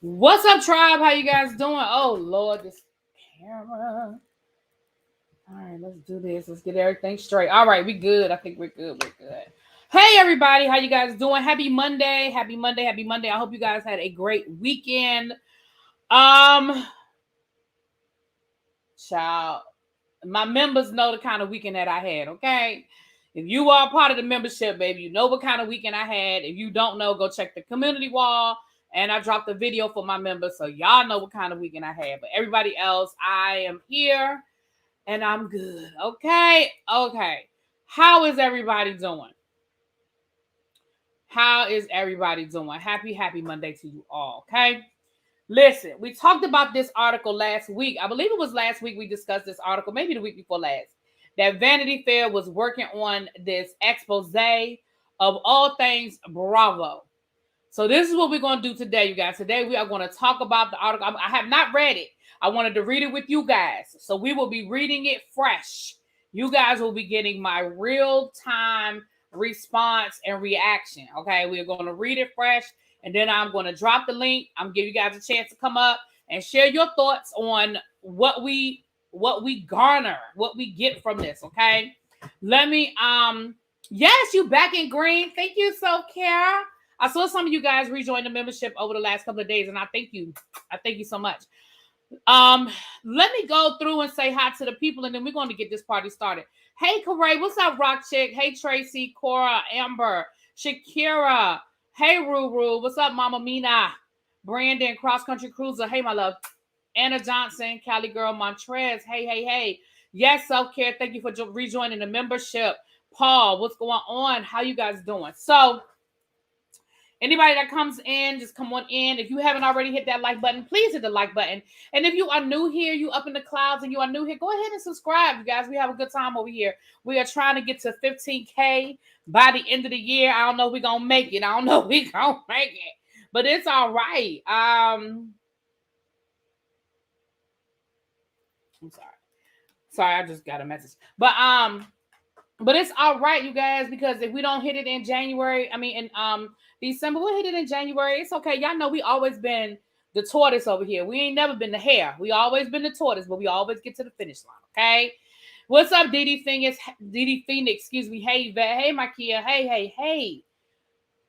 What's up, tribe? How you guys doing? Oh Lord, this camera. All right, let's do this. Let's get everything straight. All right, we good. I think we're good. We're good. Hey everybody, how you guys doing? Happy Monday. Happy Monday. Happy Monday. I hope you guys had a great weekend. Um, Child, my members know the kind of weekend that I had, okay? If you are part of the membership, baby, you know what kind of weekend I had. If you don't know, go check the community wall. And I dropped a video for my members, so y'all know what kind of weekend I had. But everybody else, I am here and I'm good. Okay. How is everybody doing? How is everybody doing? Happy Monday to you all. Okay. Listen, we talked about this article last week. I believe it was last week we discussed this article, maybe the week before last, that Vanity Fair was working on this expose of all things Bravo. So this is what we're going to do today, you guys. Today we are going to talk about the article. I have not read it. I wanted to read it with you guys. So we will be reading it fresh. You guys will be getting my real-time response and reaction. Okay, we're going to read it fresh. And then I'm going to drop the link. I'm going to give you guys a chance to come up and share your thoughts on what we garner, what we get from this, okay? Let me, yes, you back in green. Thank you, Self-Care. I saw some of you guys rejoin the membership over the last couple of days, and I thank you. I thank you so much. Let me go through and say hi to the people, and then we're going to get this party started. Hey, Corey, what's up, Rock Chick? Hey, Tracy, Cora, Amber, Shakira. Hey, Ruru. What's up, Mama Mina? Brandon, Cross Country Cruiser. Hey, my love. Anna Johnson, Cali Girl Montrez. Hey. Yes, Self-Care. Thank you for rejoining the membership. Paul, what's going on? How you guys doing? So, anybody that comes in, just come on in. If you haven't already hit that like button, please hit the like button. And if you are new here, you up in the clouds and you are new here, go ahead and subscribe, you guys. We have a good time over here. We are trying to get to 15K by the end of the year. I don't know if we're going to make it. But it's all right. I'm sorry, I just got a message. But it's all right, you guys, because if we don't hit it in January, in December, we'll hit it in January. It's okay. Y'all know we always been the tortoise over here. We ain't never been the hare. We always been the tortoise, but we always get to the finish line, okay? What's up, Dee Phoenix? Excuse me. Hey, Vet. Hey, Makia. Hey.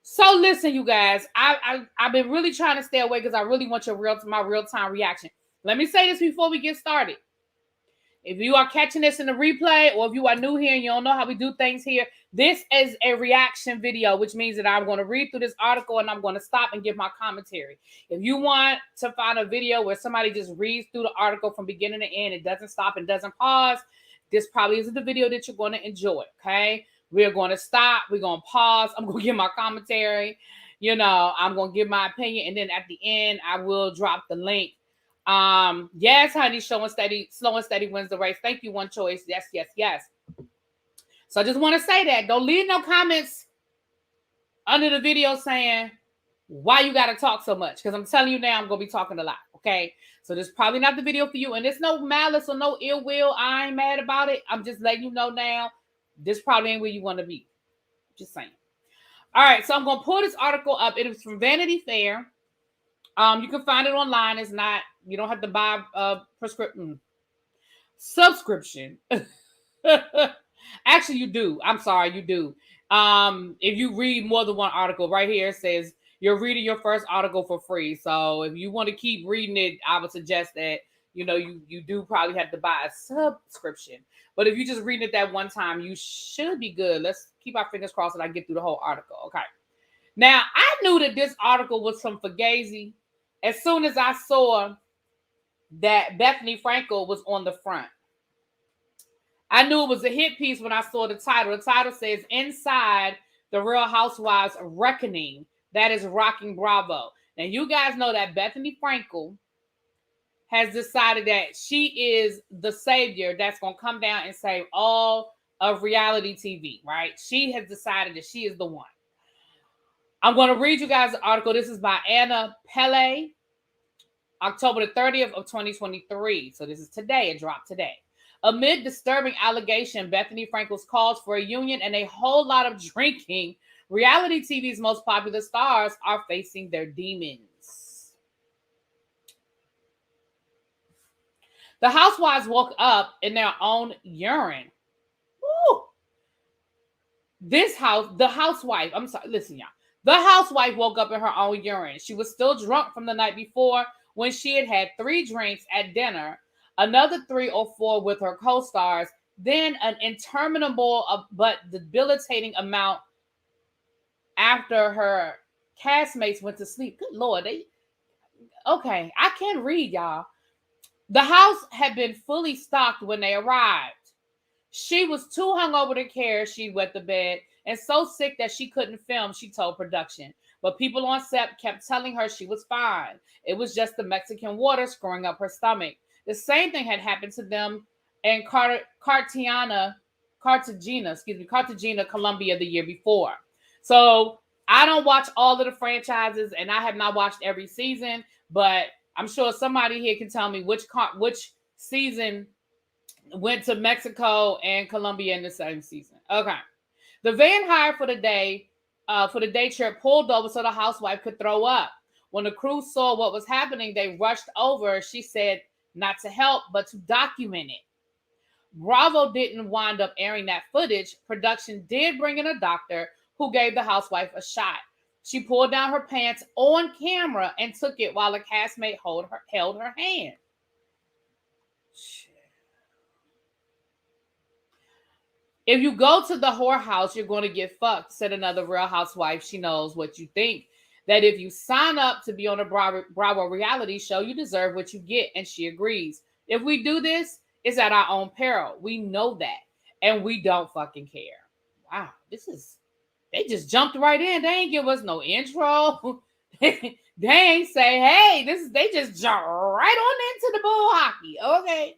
So listen, you guys, I've been really trying to stay away because I really want my real-time reaction. Let me say this before we get started. If you are catching this in the replay, or if you are new here and you don't know how we do things here, this is a reaction video, which means that I'm going to read through this article and I'm going to stop and give my commentary. If you want to find a video where somebody just reads through the article from beginning to end, it doesn't stop and doesn't pause, this probably isn't the video that you're going to enjoy, okay? We're going to stop. We're going to pause. I'm going to give my commentary. I'm going to give my opinion. And then at the end, I will drop the link. Yes, honey, slow and steady wins the race. Thank you, One Choice. Yes. So I just want to say that. Don't leave no comments under the video saying why you got to talk so much. Because I'm telling you now, I'm going to be talking a lot. Okay. So this is probably not the video for you. And there's no malice or no ill will. I ain't mad about it. I'm just letting you know now. This probably ain't where you want to be. Just saying. All right. So I'm going to pull this article up. It is from Vanity Fair. You can find it online. It's not, you don't have to buy a subscription. Actually, you do. I'm sorry, you do. If you read more than one article, right here it says you're reading your first article for free. So if you want to keep reading it, I would suggest that, you do probably have to buy a subscription. But if you just read it that one time, you should be good. Let's keep our fingers crossed that I get through the whole article. Okay. Now, I knew that this article was from Fugazi as soon as I saw that Bethany Frankel was on the front. I knew it was a hit piece when I saw the title. The title says, Inside the Real Housewives Reckoning. That is rocking Bravo. Now, you guys know that Bethany Frankel has decided that she is the savior that's going to come down and save all of reality TV, right? She has decided that she is the one. I'm going to read you guys the article. This is by Anna Pele, October the 30th of 2023. So this is today. It dropped today. Amid disturbing allegation, Bethany Frankel's calls for a union and a whole lot of drinking, reality TV's most popular stars are facing their demons. The housewives woke up in their own urine. Woo! The housewife, I'm sorry, listen, y'all. The housewife woke up in her own urine. She was still drunk from the night before when she had had 3 drinks at dinner, another 3 or 4 with her co-stars, then an interminable but debilitating amount after her castmates went to sleep. Good Lord. Okay, I can't read, y'all. The house had been fully stocked when they arrived. She was too hungover to care. She wet the bed and so sick that she couldn't film, she told production. But people on set kept telling her she was fine. It was just the Mexican water screwing up her stomach. The same thing had happened to them in Cartagena, Colombia the year before. So I don't watch all of the franchises and I have not watched every season, but I'm sure somebody here can tell me which season went to Mexico and Colombia in the same season. Okay. The van hired for the day trip pulled over so the housewife could throw up. When the crew saw what was happening, they rushed over, she said, not to help, but to document it. Bravo didn't wind up airing that footage. Production did bring in a doctor who gave the housewife a shot. She pulled down her pants on camera and took it while a castmate held her hand. If you go to the whorehouse, you're going to get fucked, said another Real Housewife. She knows what you think. That if you sign up to be on a Bravo reality show, you deserve what you get. And she agrees. If we do this, it's at our own peril. We know that. And we don't fucking care. Wow. They just jumped right in. They ain't give us no intro. They ain't say, hey, they just jumped right on into the bull hockey. Okay.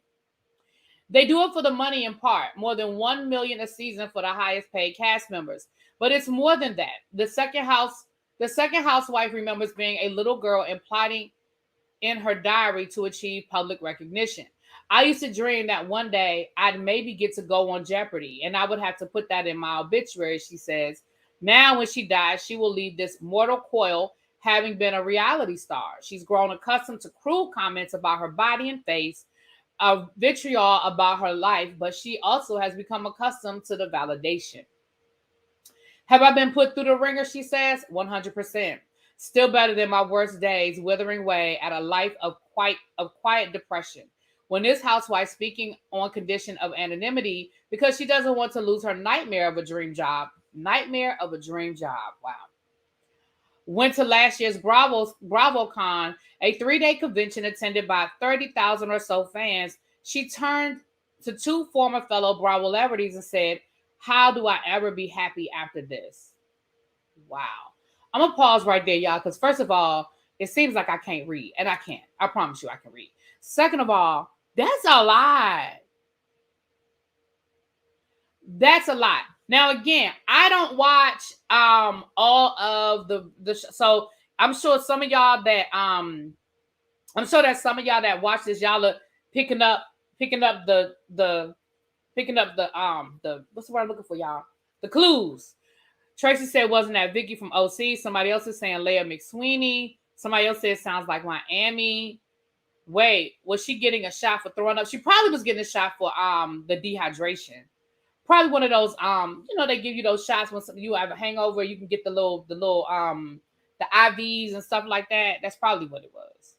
They do it for the money in part, more than $1 million a season for the highest paid cast members. But it's more than that. The second housewife remembers being a little girl and plotting in her diary to achieve public recognition. I used to dream that one day I'd maybe get to go on Jeopardy, and I would have to put that in my obituary, she says. Now, when she dies, she will leave this mortal coil having been a reality star. She's grown accustomed to cruel comments about her body and face, a vitriol about her life, but she also has become accustomed to the validation. Have I been put through the ringer, she says? 100%. Still better than my worst days, withering away at a life of quiet depression. When this housewife, speaking on condition of anonymity because she doesn't want to lose her nightmare of a dream job. Nightmare of a dream job. Wow. Went to last year's BravoCon, a 3-day convention attended by 30,000 or so fans. She turned to 2 former fellow Bravo celebrities and said, how do I ever be happy after this? Wow. I'm going to pause right there, y'all, because first of all, it seems like I can't read, and I can't. I promise you I can read. Second of all, that's a lot. That's a lot. Now, again, I don't watch all of the so I'm sure some of y'all that watch this, y'all are picking up the what's the word I'm looking for, y'all? The clues. Tracy said, wasn't that Vicky from OC? Somebody else is saying Leah McSweeney. Somebody else said sounds like Miami. Wait, was she getting a shot for throwing up? She probably was getting a shot for the dehydration. Probably one of those, they give you those shots when you have a hangover, you can get the IVs and stuff like that. That's probably what it was.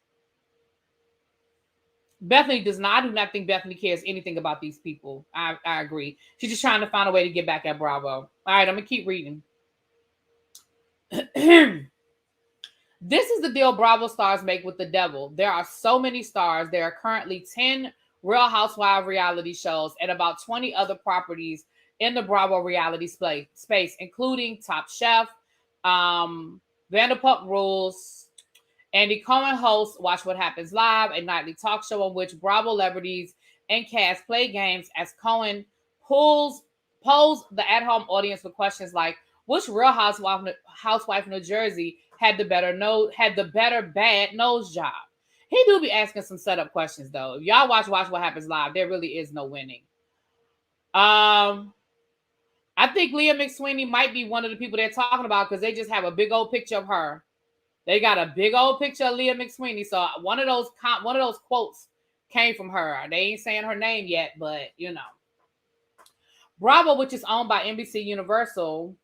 Bethany does not. I do not think Bethany cares anything about these people. I agree. She's just trying to find a way to get back at Bravo. All right, I'm gonna keep reading. This is the deal Bravo stars make with the devil. There are so many stars. There are currently 10 Real Housewives reality shows and about 20 other properties in the Bravo reality space, including Top Chef, Vanderpump Rules. Andy Cohen hosts Watch What Happens Live, a nightly talk show on which Bravo celebrities and cast play games as Cohen polls the at-home audience with questions like, which Real Housewife in New Jersey had the better bad nose job? He do be asking some setup questions, though. If y'all watch What Happens Live, there really is no winning. I think Leah McSweeney might be one of the people they're talking about because they just have a big old picture of her. They got a big old picture of Leah McSweeney. So one of those quotes came from her. They ain't saying her name yet, but you know. Bravo, which is owned by NBC Universal,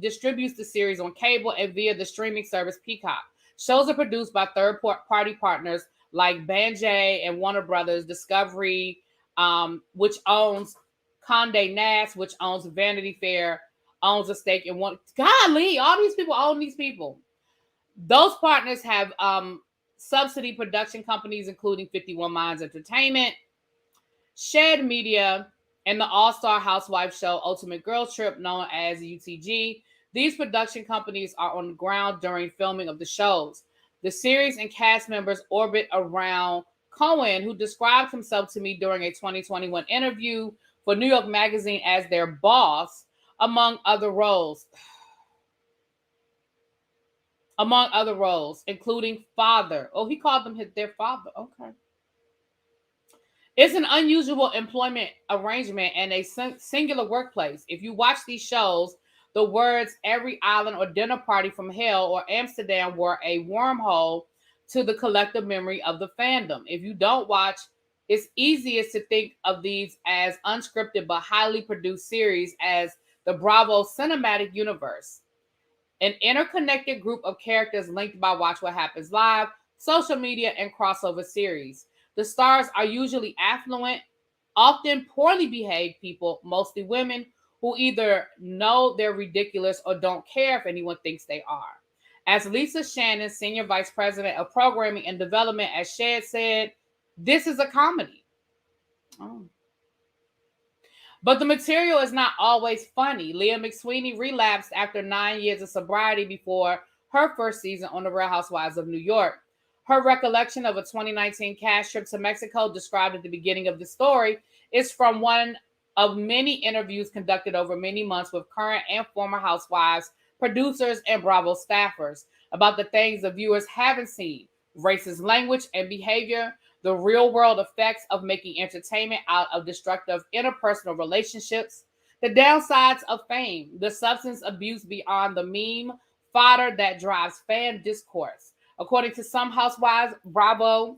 distributes the series on cable and via the streaming service Peacock. Shows are produced by third-party partners like Banjay and Warner Brothers, Discovery, which owns Condé Nast, which owns Vanity Fair, owns a stake in one. Golly, all these people own these people. Those partners have subsidy production companies, including 51 Minds Entertainment, Shed Media, and the All-Star Housewife show Ultimate Girls Trip, known as UTG. These production companies are on the ground during filming of the shows. The series and cast members orbit around Cohen, who described himself to me during a 2021 interview for New York Magazine as their boss, among other roles. Among other roles, including father. Oh, he called them their father. Okay. It's an unusual employment arrangement and a singular workplace. If you watch these shows, the words every island or dinner party from hell or Amsterdam were a wormhole to the collective memory of the fandom. If you don't watch, it's easiest to think of these as unscripted but highly produced series as the Bravo cinematic universe. An interconnected group of characters linked by Watch What Happens Live, social media, and crossover series. The stars are usually affluent, often poorly behaved people, mostly women, who either know they're ridiculous or don't care if anyone thinks they are. As Lisa Shannon, Senior Vice President of Programming and Development at Shed said, this is a comedy. Oh. But the material is not always funny. Leah McSweeney relapsed after 9 years of sobriety before her first season on The Real Housewives of New York. Her recollection of a 2019 cast trip to Mexico described at the beginning of the story is from one of many interviews conducted over many months with current and former housewives, producers, and Bravo staffers about the things the viewers haven't seen: racist language and behavior, the real-world effects of making entertainment out of destructive interpersonal relationships, the downsides of fame, the substance abuse beyond the meme fodder that drives fan discourse. According to some housewives, Bravo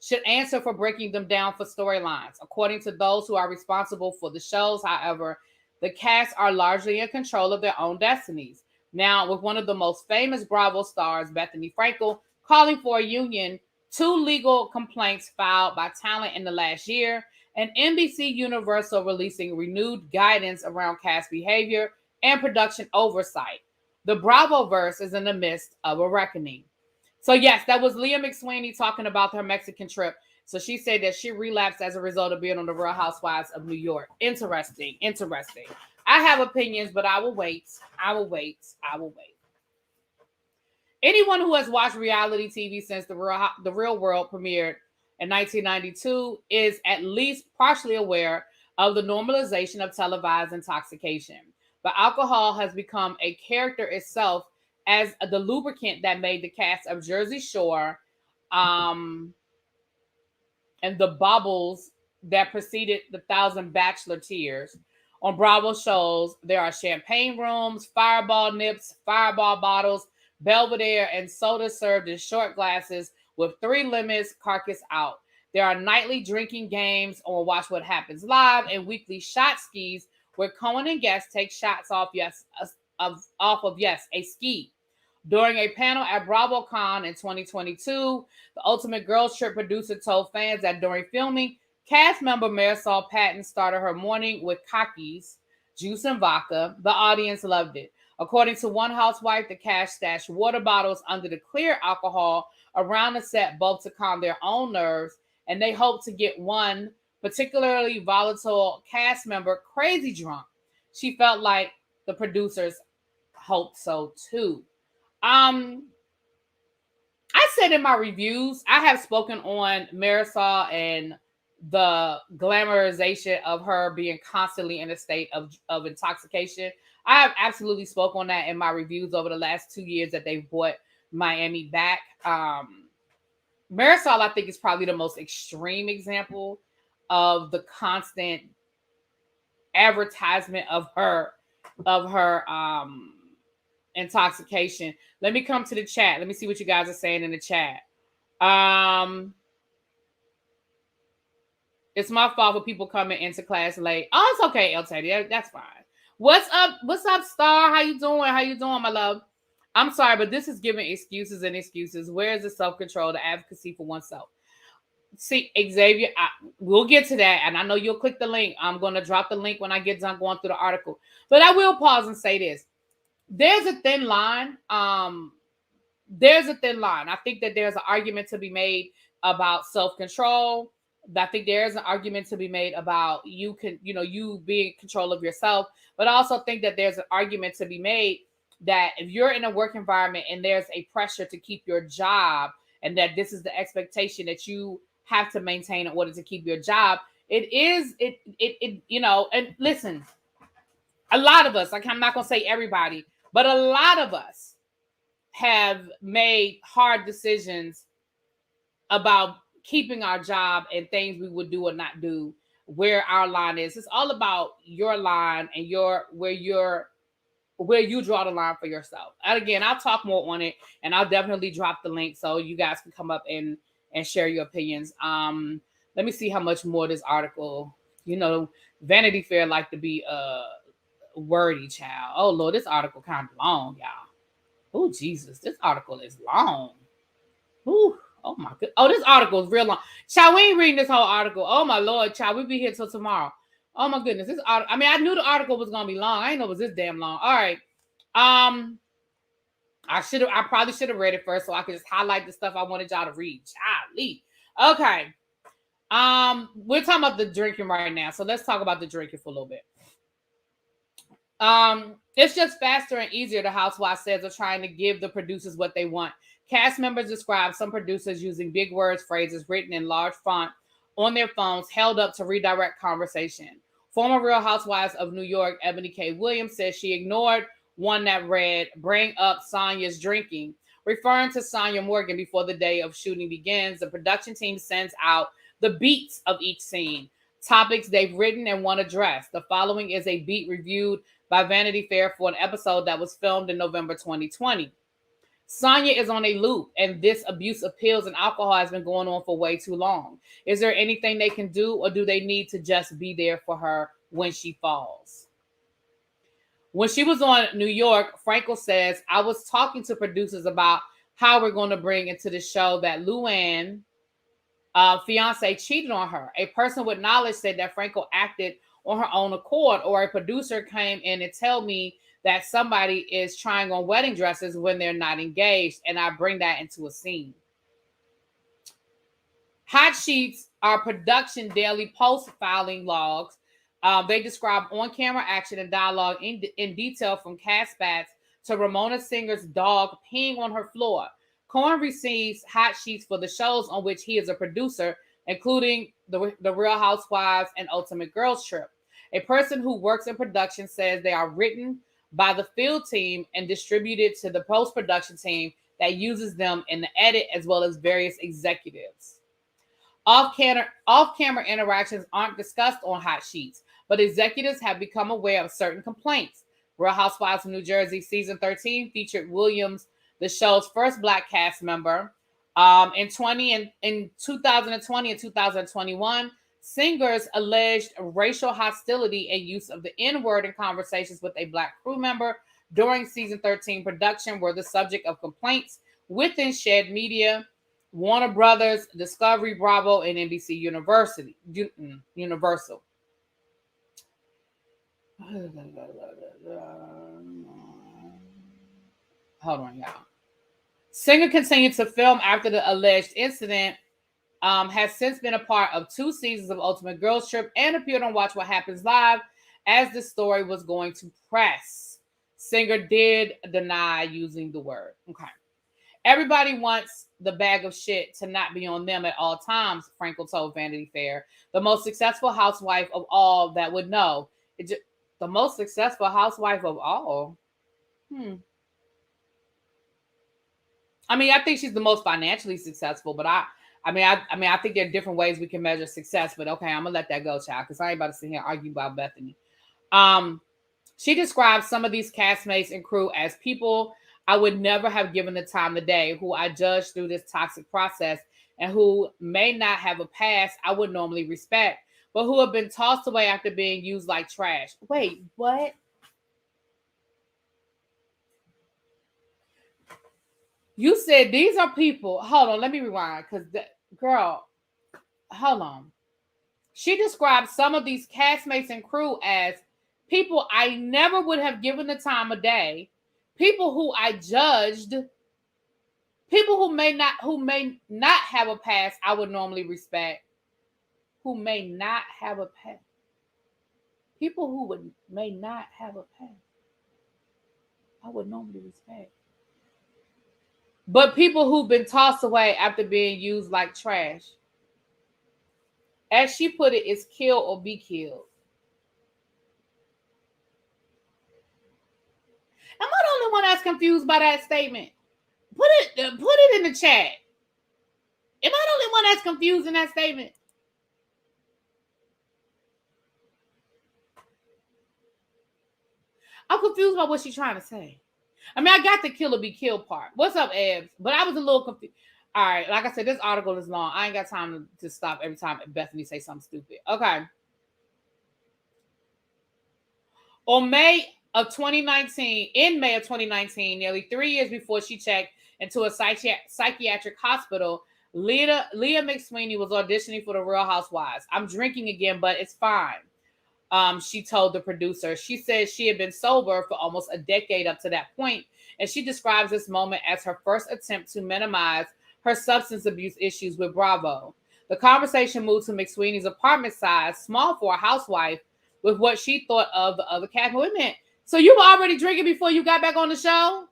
should answer for breaking them down for storylines. According to those who are responsible for the shows, however, the cast are largely in control of their own destinies. Now, with one of the most famous Bravo stars, Bethany Frankel, calling for a union, 2 legal complaints filed by talent in the last year, and NBC Universal releasing renewed guidance around cast behavior and production oversight. The Bravoverse is in the midst of a reckoning. So yes, that was Leah McSweeney talking about her Mexican trip. So she said that she relapsed as a result of being on The Real Housewives of New York. Interesting. I have opinions, but I will wait. Anyone who has watched reality TV since The Real World premiered in 1992 is at least partially aware of the normalization of televised intoxication. But alcohol has become a character itself as the lubricant that made the cast of Jersey Shore and the bubbles that preceded the Thousand Bachelor Tears. On Bravo shows, there are champagne rooms, fireball nips, fireball bottles, Belvedere, and soda served in short glasses with 3 lemons, carcass out. There are nightly drinking games on Watch What Happens Live and weekly shot skis where Cohen and guests take shots off a ski. During a panel at BravoCon in 2022, the Ultimate Girls Trip producer told fans that during filming, cast member Marisol Patton started her morning with Takis, juice, and vodka. The audience loved it. According to one housewife, the cast stashed water bottles under the clear alcohol around the set, both to calm their own nerves, and they hope to get one particularly volatile cast member crazy drunk. She felt like the producers hoped so too. I said in my reviews, I have spoken on Marisol and the glamorization of her being constantly in a state of intoxication. I have absolutely spoken on that in my reviews over the last 2 years that they've brought Miami back. Marisol, I think, is probably the most extreme example of the constant advertisement of her intoxication. Let me come to the chat. Let me see what you guys are saying in the chat. It's my fault for people coming into class late. Oh, it's okay, El Teddy. That's fine. What's up? What's up, Star? How you doing? How you doing, my love? I'm sorry, but this is giving excuses and excuses. Where is the self-control, the advocacy for oneself? See, Xavier, we'll get to that, and I know you'll click the link. I'm going to drop the link when I get done going through the article. But I will pause and say this. There's a thin line. There's a thin line. I think that there's an argument to be made about self-control. I think there's an argument to be made about you being in control of yourself. But I also think that there's an argument to be made that if you're in a work environment and there's a pressure to keep your job, and that this is the expectation that you have to maintain in order to keep your job, and listen, a lot of us, like, I'm not going to say everybody, but a lot of us have made hard decisions about keeping our job and things we would do or not do, where our line is. It's all about your line and where you draw the line for yourself. And again, I'll talk more on it, and I'll definitely drop the link so you guys can come up and share your opinions. Let me see how much more this article, Vanity Fair like to be wordy, child. Oh Lord, this article kind of long, y'all. Oh Jesus, this article is long. Ooh, oh my god. Oh, this article is real long. Child, we ain't reading this whole article. Oh my Lord, child, we'll be here till tomorrow. Oh my goodness, this article. I mean, I knew the article was gonna be long. I didn't know it was this damn long. All right. I probably should have read it first so I could just highlight the stuff I wanted y'all to read. Golly. Okay. We're talking about the drinking right now, so let's talk about the drinking for a little bit. It's just faster and easier, the housewife says, are trying to give the producers what they want. Cast members describe some producers using big words, phrases written in large font on their phones, held up to redirect conversation. Former Real Housewives of New York, Ebony K. Williams, says she ignored one that read, "Bring up Sonya's drinking," referring to Sonya Morgan. Before the day of shooting begins, the production team sends out the beats of each scene, topics they've written and want addressed. The following is a beat reviewed by Vanity Fair for an episode that was filmed in November 2020. Sonya is on a loop, and this abuse of pills and alcohol has been going on for way too long. Is there anything they can do, or do they need to just be there for her when she falls? When she was on New York, Frankel says, "I was talking to producers about how we're going to bring into the show that Luann, fiance, cheated on her. A person with knowledge said that Frankel acted on her own accord, or a producer came in and tell me that somebody is trying on wedding dresses when they're not engaged, and I bring that into a scene." Hot sheets are production daily post-filing logs. They describe on-camera action and dialogue in detail, from cast bats to Ramona Singer's dog peeing on her floor. Cohen receives hot sheets for the shows on which he is a producer, including the Real Housewives and Ultimate Girls Trip. A person who works in production says they are written by the field team and distributed to the post-production team that uses them in the edit, as well as various executives. Off-camera interactions aren't discussed on hot sheets, but executives have become aware of certain complaints. Real Housewives of New Jersey season 13 featured Williams, the show's first Black cast member. In 2020 and 2021, Singer's alleged racial hostility and use of the N-word in conversations with a Black crew member during season 13 production were the subject of complaints within Shed Media, Warner Brothers, Discovery, Bravo, and NBC Universal. Hold on, y'all. Singer continued to film after the alleged incident, has since been a part of 2 seasons of Ultimate Girls Trip, and appeared on Watch What Happens Live as the story was going to press. Singer did deny using the word. Okay. Everybody wants the bag of shit to not be on them at all times, Frankel told Vanity Fair. The most successful housewife of all that would know. The most successful housewife of all? I mean, I think she's the most financially successful, but I think there are different ways we can measure success, but okay, I'm gonna let that go, child, because I ain't about to sit here and argue about Bethany. She describes some of these castmates and crew as people I would never have given the time of day, who I judged through this toxic process and who may not have a past I would normally respect, but who have been tossed away after being used like trash. Wait, what? You said these are people. Hold on, let me rewind. Because, girl, hold on. She described some of these castmates and crew as people I never would have given the time of day, people who I judged, people who may not have a past I would normally respect, who may not have a past. People who may not have a past I would normally respect. But people who've been tossed away after being used like trash. As she put it, it's kill or be killed. Am I the only one that's confused by that statement? Put it in the chat. Am I the only one that's confused in that statement? I'm confused by what she's trying to say. I mean, I got the kill or be killed part. What's up, Ebs? But I was a little confused. All right, like I said, this article is long. I ain't got time to stop every time Bethany say something stupid. Okay. In May of 2019, nearly 3 years before she checked into a psychiatric hospital, Leah McSweeney was auditioning for The Real Housewives. I'm drinking again, but it's fine. She told the producer. She said she had been sober for almost a decade up to that point, and she describes this moment as her first attempt to minimize her substance abuse issues with Bravo. The conversation moved to McSweeney's apartment size, small for a housewife, with what she thought of the other cast. Wait a minute. So you were already drinking before you got back on the show?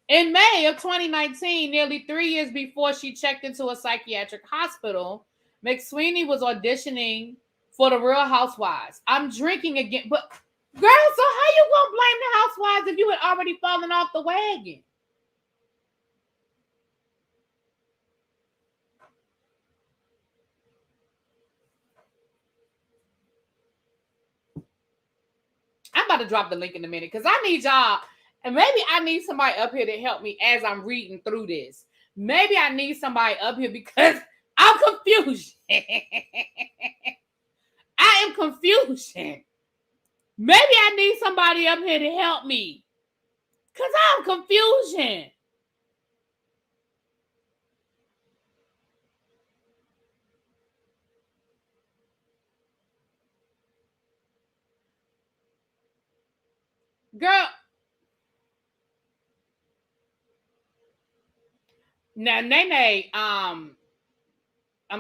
In May of 2019, nearly 3 years before she checked into a psychiatric hospital, McSweeney was auditioning for The Real Housewives. I'm drinking again. But, girl, so how you going to blame the housewives if you had already fallen off the wagon? I'm about to drop the link in a minute because I need y'all, and maybe I need somebody up here to help me as I'm reading through this. Maybe I need somebody up here because I'm confused. I am confusion. Maybe I need somebody up here to help me because I'm confusion. Girl. Now, Nene, I'm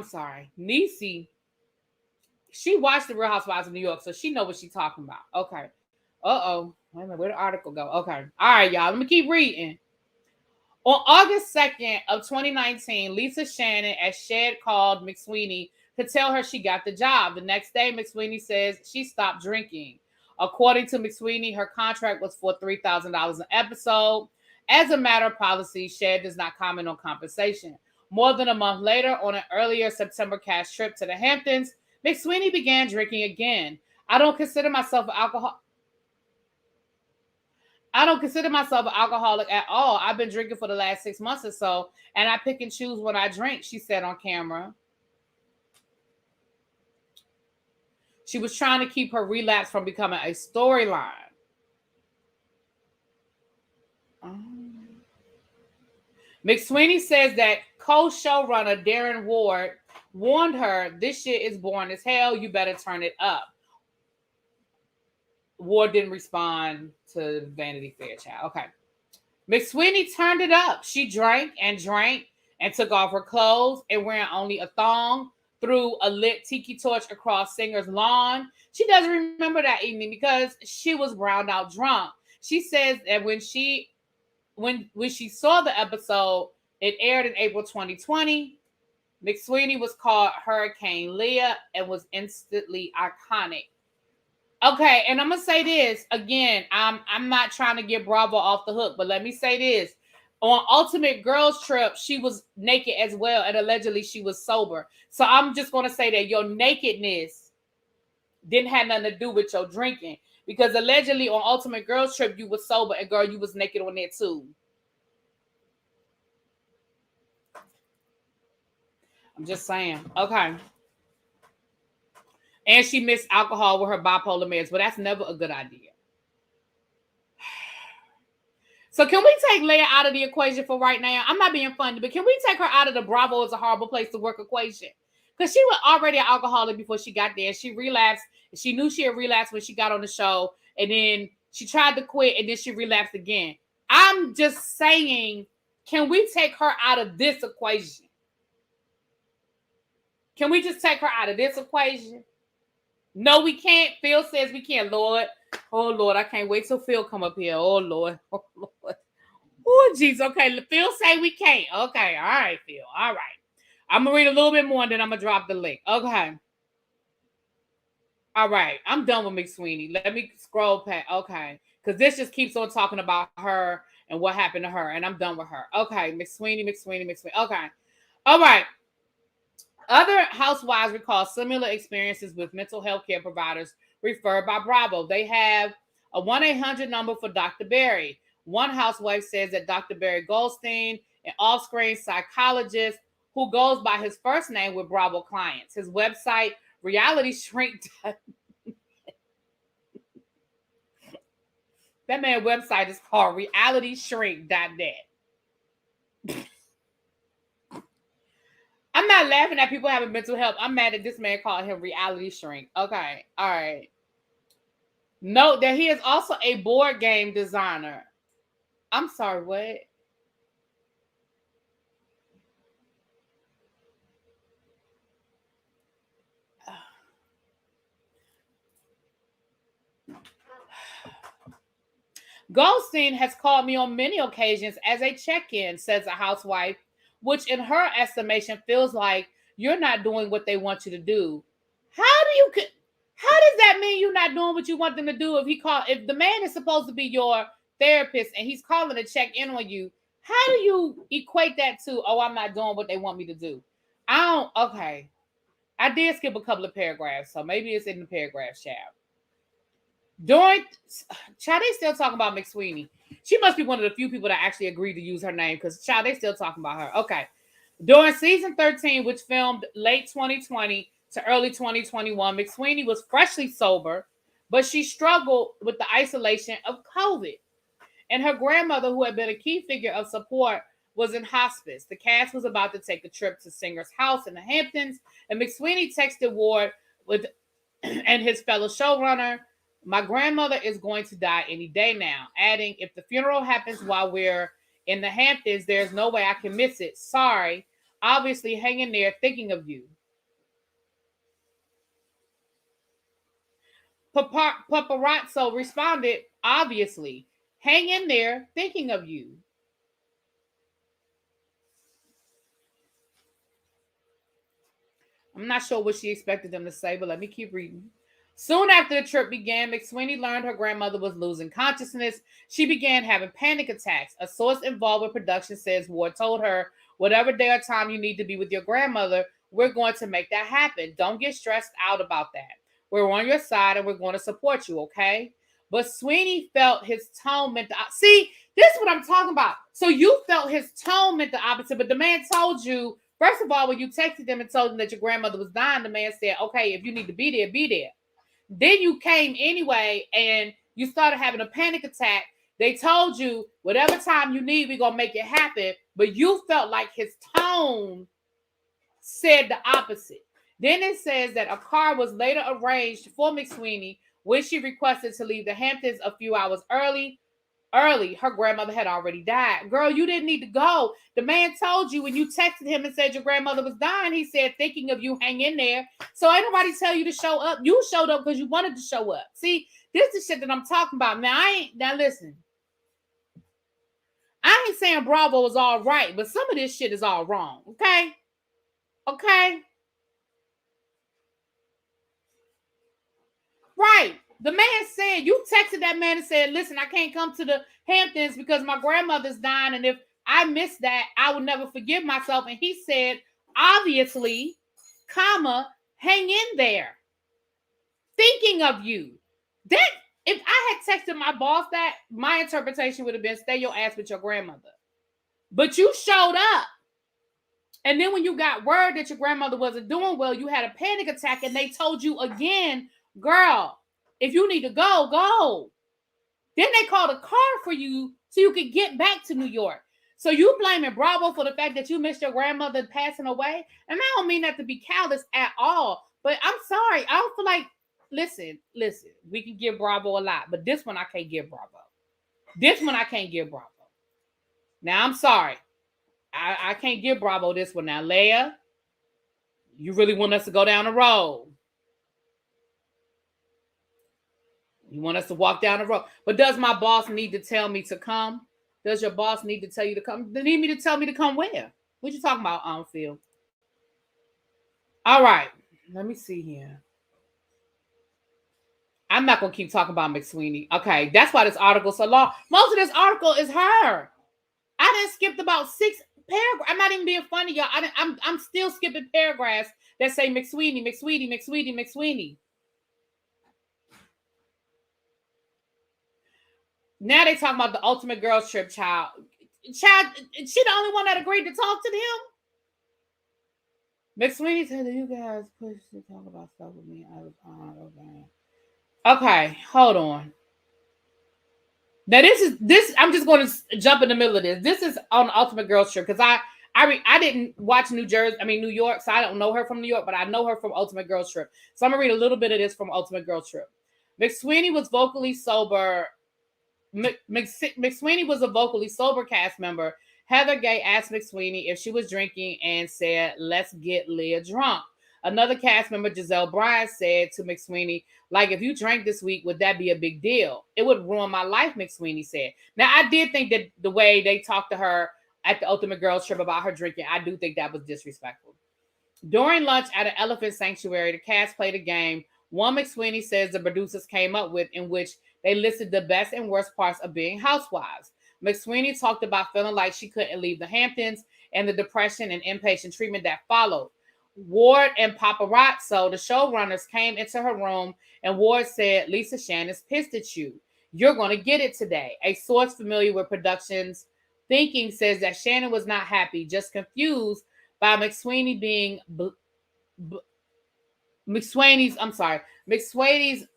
sorry, Niecy, she watched The Real Housewives of New York, so she know what she's talking about. Okay. Uh-oh. Wait a minute, where did the article go? Okay. All right, y'all. Let me keep reading. On August 2nd of 2019, Lisa Shannon, as Shed called McSweeney to tell her she got the job. The next day, McSweeney says she stopped drinking. According to McSweeney, her contract was for $3,000 an episode. As a matter of policy, Shed does not comment on compensation. More than a month later, on an earlier September cash trip to the Hamptons, McSweeney began drinking again. I don't consider myself an alcoholic at all. I've been drinking for the last 6 months or so, and I pick and choose when I drink, she said on camera. She was trying to keep her relapse from becoming a storyline. McSweeney says that co-showrunner Darren Ward warned her, this shit is boring as hell. You better turn it up. Ward didn't respond to Vanity Fair, child. Okay. McSweeney turned it up. She drank and took off her clothes and wearing only a thong, threw a lit tiki torch across Singer's lawn. She doesn't remember that evening because she was browned out drunk. She says that when she saw the episode, it aired in April 2020. McSweeney was called Hurricane Leah and was instantly iconic. Okay, and I'm gonna say this again. I'm not trying to get Bravo off the hook, but let me say this: on Ultimate Girls Trip, she was naked as well, and allegedly she was sober. So I'm just gonna say that your nakedness didn't have nothing to do with your drinking. Because allegedly on Ultimate Girls Trip, you were sober, and girl, you was naked on there too. I'm just saying. Okay. And she mixed alcohol with her bipolar meds, but that's never a good idea. So can we take Leah out of the equation for right now? I'm not being funny, but can we take her out of the Bravo is a horrible place to work equation? Because she was already an alcoholic before she got there. She relapsed. She knew she had relapsed when she got on the show. And then she tried to quit, and then she relapsed again. I'm just saying, can we take her out of this equation? Can we just take her out of this equation? No, we can't. Phil says we can't, Lord. Oh, Lord, I can't wait till Phil come up here. Oh, Lord. Oh, Lord. Oh, jeez. Okay, Phil say we can't. Okay, all right, Phil. All right. I'm going to read a little bit more, and then I'm going to drop the link. Okay. All right. I'm done with McSweeney. Let me scroll past. Okay. Because this just keeps on talking about her and what happened to her, and I'm done with her. Okay, McSweeney. Okay. All right. Other housewives recall similar experiences with mental health care providers referred by Bravo. They have a 1-800 number for Dr. Barry. One housewife says that Dr. Barry Goldstein, an off-screen psychologist who goes by his first name with Bravo clients. His website, Reality Shrink. That man's website is called realityshrink.net. I'm not laughing at people having mental health. I'm mad at this man called him Reality Shrink. Okay. All right. Note that he is also a board game designer. I'm sorry, what? Goldstein has called me on many occasions as a check-in, says a housewife, which in her estimation feels like you're not doing what they want you to do. How does that mean you're not doing what you want them to do if the man is supposed to be your therapist and he's calling to check in on you? How do you equate that to, oh, I'm not doing what they want me to do? Okay. I did skip a couple of paragraphs, so maybe it's in the paragraph, child. Child, they still talking about McSweeney. She must be one of the few people that actually agreed to use her name because, child, they still talking about her. Okay. During season 13, which filmed late 2020 to early 2021, McSweeney was freshly sober, but she struggled with the isolation of COVID. And her grandmother, who had been a key figure of support, was in hospice. The cast was about to take a trip to Singer's house in the Hamptons, and McSweeney texted Ward and his fellow showrunner, "My grandmother is going to die any day now," adding, "If the funeral happens while we're in the Hamptons, there's no way I can miss it. Sorry. Obviously hanging there thinking of you." Paparazzo responded, "Obviously hang in there thinking of you." I'm not sure what she expected them to say, but let me keep reading. Soon after the trip began, McSweeney learned her grandmother was losing consciousness. She began having panic attacks. A source involved with production says Ward told her, "Whatever day or time you need to be with your grandmother, we're going to make that happen. Don't get stressed out about that. We're on your side and we're going to support you, okay?" But Sweeney felt his tone meant the opposite. See, this is what I'm talking about. So you felt his tone meant the opposite, but the man told you, first of all, when you texted them and told them that your grandmother was dying, the man said, "Okay, if you need to be there, be there." Then you came anyway and you started having a panic attack. They told you, whatever time you need, we're going to make it happen. But you felt like his tone said the opposite. Then it says that a car was later arranged for McSweeney when she requested to leave the Hamptons a few hours early. Her grandmother had already died. Girl, you didn't need to go. The man told you when you texted him and said your grandmother was dying, he said, "Thinking of you, hang in there." So ain't nobody tell you to show up. You showed up because you wanted to show up. See, this is shit that I'm talking about. Now listen. I ain't saying Bravo is all right, but some of this shit is all wrong. Okay? Okay? Right. The man said, you texted that man and said, "Listen, I can't come to the Hamptons because my grandmother's dying. And if I miss that, I will never forgive myself." And he said, "Obviously, hang in there." thinking of you. That if I had texted my boss that, my interpretation would have been stay your ass with your grandmother. But you showed up. And then when you got word that your grandmother wasn't doing well, you had a panic attack and they told you again, girl, if you need to go, go. Then they called a car for you so you could get back to New York. So you blaming Bravo for the fact that you missed your grandmother passing away? And I don't mean that to be callous at all. But I'm sorry. I don't feel like, listen, we can give Bravo a lot. But this one I can't give Bravo. This one I can't give Bravo. Now, I'm sorry. I can't give Bravo this one. Now, Leah, you really want us to go down the road. You want us to walk down the road. But does my boss need to tell me to come? Does your boss need to tell you to come? They need me to tell me to come where? What you talking about, Phil? All right. Let me see here. I'm not going to keep talking about McSweeney. Okay. That's why this article is so long. Most of this article is her. I done skipped about 6 paragraphs. I'm not even being funny, y'all. I'm still skipping paragraphs that say McSweeney. Now they talking about the ultimate girls trip, child. Child, she the only one that agreed to talk to them. McSweeney said that you guys pushed to talk about stuff with me. I was on. Okay, hold on. Now this. I'm just going to jump in the middle of this. This is on the ultimate girls trip because I didn't watch New York, so I don't know her from New York, but I know her from Ultimate Girls Trip. So I'm gonna read a little bit of this from Ultimate Girls Trip. McSweeney was vocally sober. McSweeney was a vocally sober cast member. Heather Gay asked McSweeney if she was drinking and said, "Let's get Leah drunk." Another cast member, Giselle Bryant, said to McSweeney, "Like, if you drank this week, would that be a big deal? It would ruin my life," McSweeney said. Now, I did think that the way they talked to her at the Ultimate Girls Trip about her drinking, I do think that was disrespectful. During lunch at an elephant sanctuary, the cast played a game. One McSweeney says the producers came up with in which they listed the best and worst parts of being housewives. McSweeney talked about feeling like she couldn't leave the Hamptons and the depression and inpatient treatment that followed. Ward and Paparazzo, the showrunners, came into her room and Ward said, "Lisa Shannon's pissed at you. You're going to get it today." A source familiar with production's thinking says that Shannon was not happy, just confused by McSweeney being McSweeney's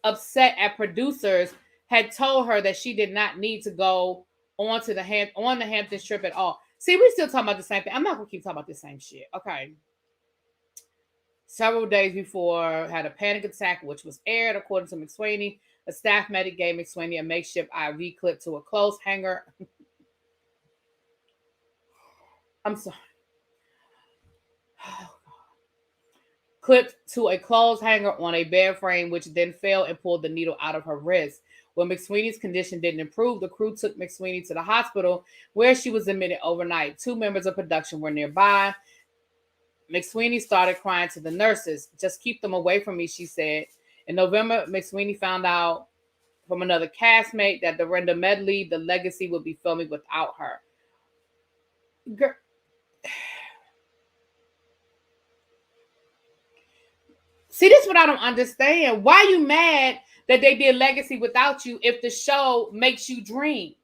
upset at producers had told her that she did not need to go on the Hamptons trip at all. See, we still talking about the same thing. I'm not gonna keep talking about the same shit. Okay. Several days before, had a panic attack, which was aired according to McSweeney. A staff medic gave McSweeney a makeshift IV clip to a clothes hanger. I'm sorry. Clipped to a clothes hanger on a bed frame, which then fell and pulled the needle out of her wrist. When McSweeney's condition didn't improve, the crew took McSweeney to the hospital where she was admitted overnight. 2 members of production were nearby. McSweeney started crying to the nurses. "Just keep them away from me," she said. In November, McSweeney found out from another castmate that the Renda Medley, The Legacy, would be filming without her. Girl. See, this is what I don't understand. Why are you mad that they did Legacy without you if the show makes you dream?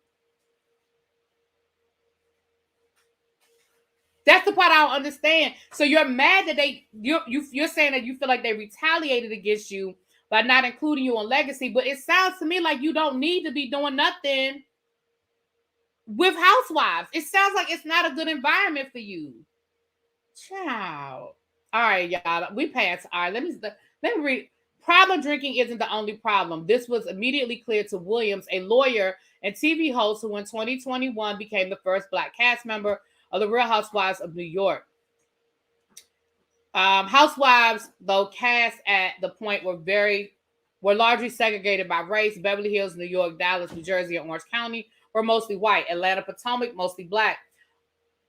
That's the part I don't understand. So you're mad that you're saying that you feel like they retaliated against you by not including you on Legacy, but it sounds to me like you don't need to be doing nothing with Housewives. It sounds like it's not a good environment for you. Ciao. All right, y'all. We passed. All right, let me read. Problem drinking isn't the only problem. This was immediately clear to Williams, a lawyer and TV host who in 2021 became the first Black cast member of the Real Housewives of New York. Housewives, though cast at the point were largely segregated by race. Beverly Hills, New York, Dallas, New Jersey, and Orange County were mostly white. Atlanta, Potomac, mostly Black.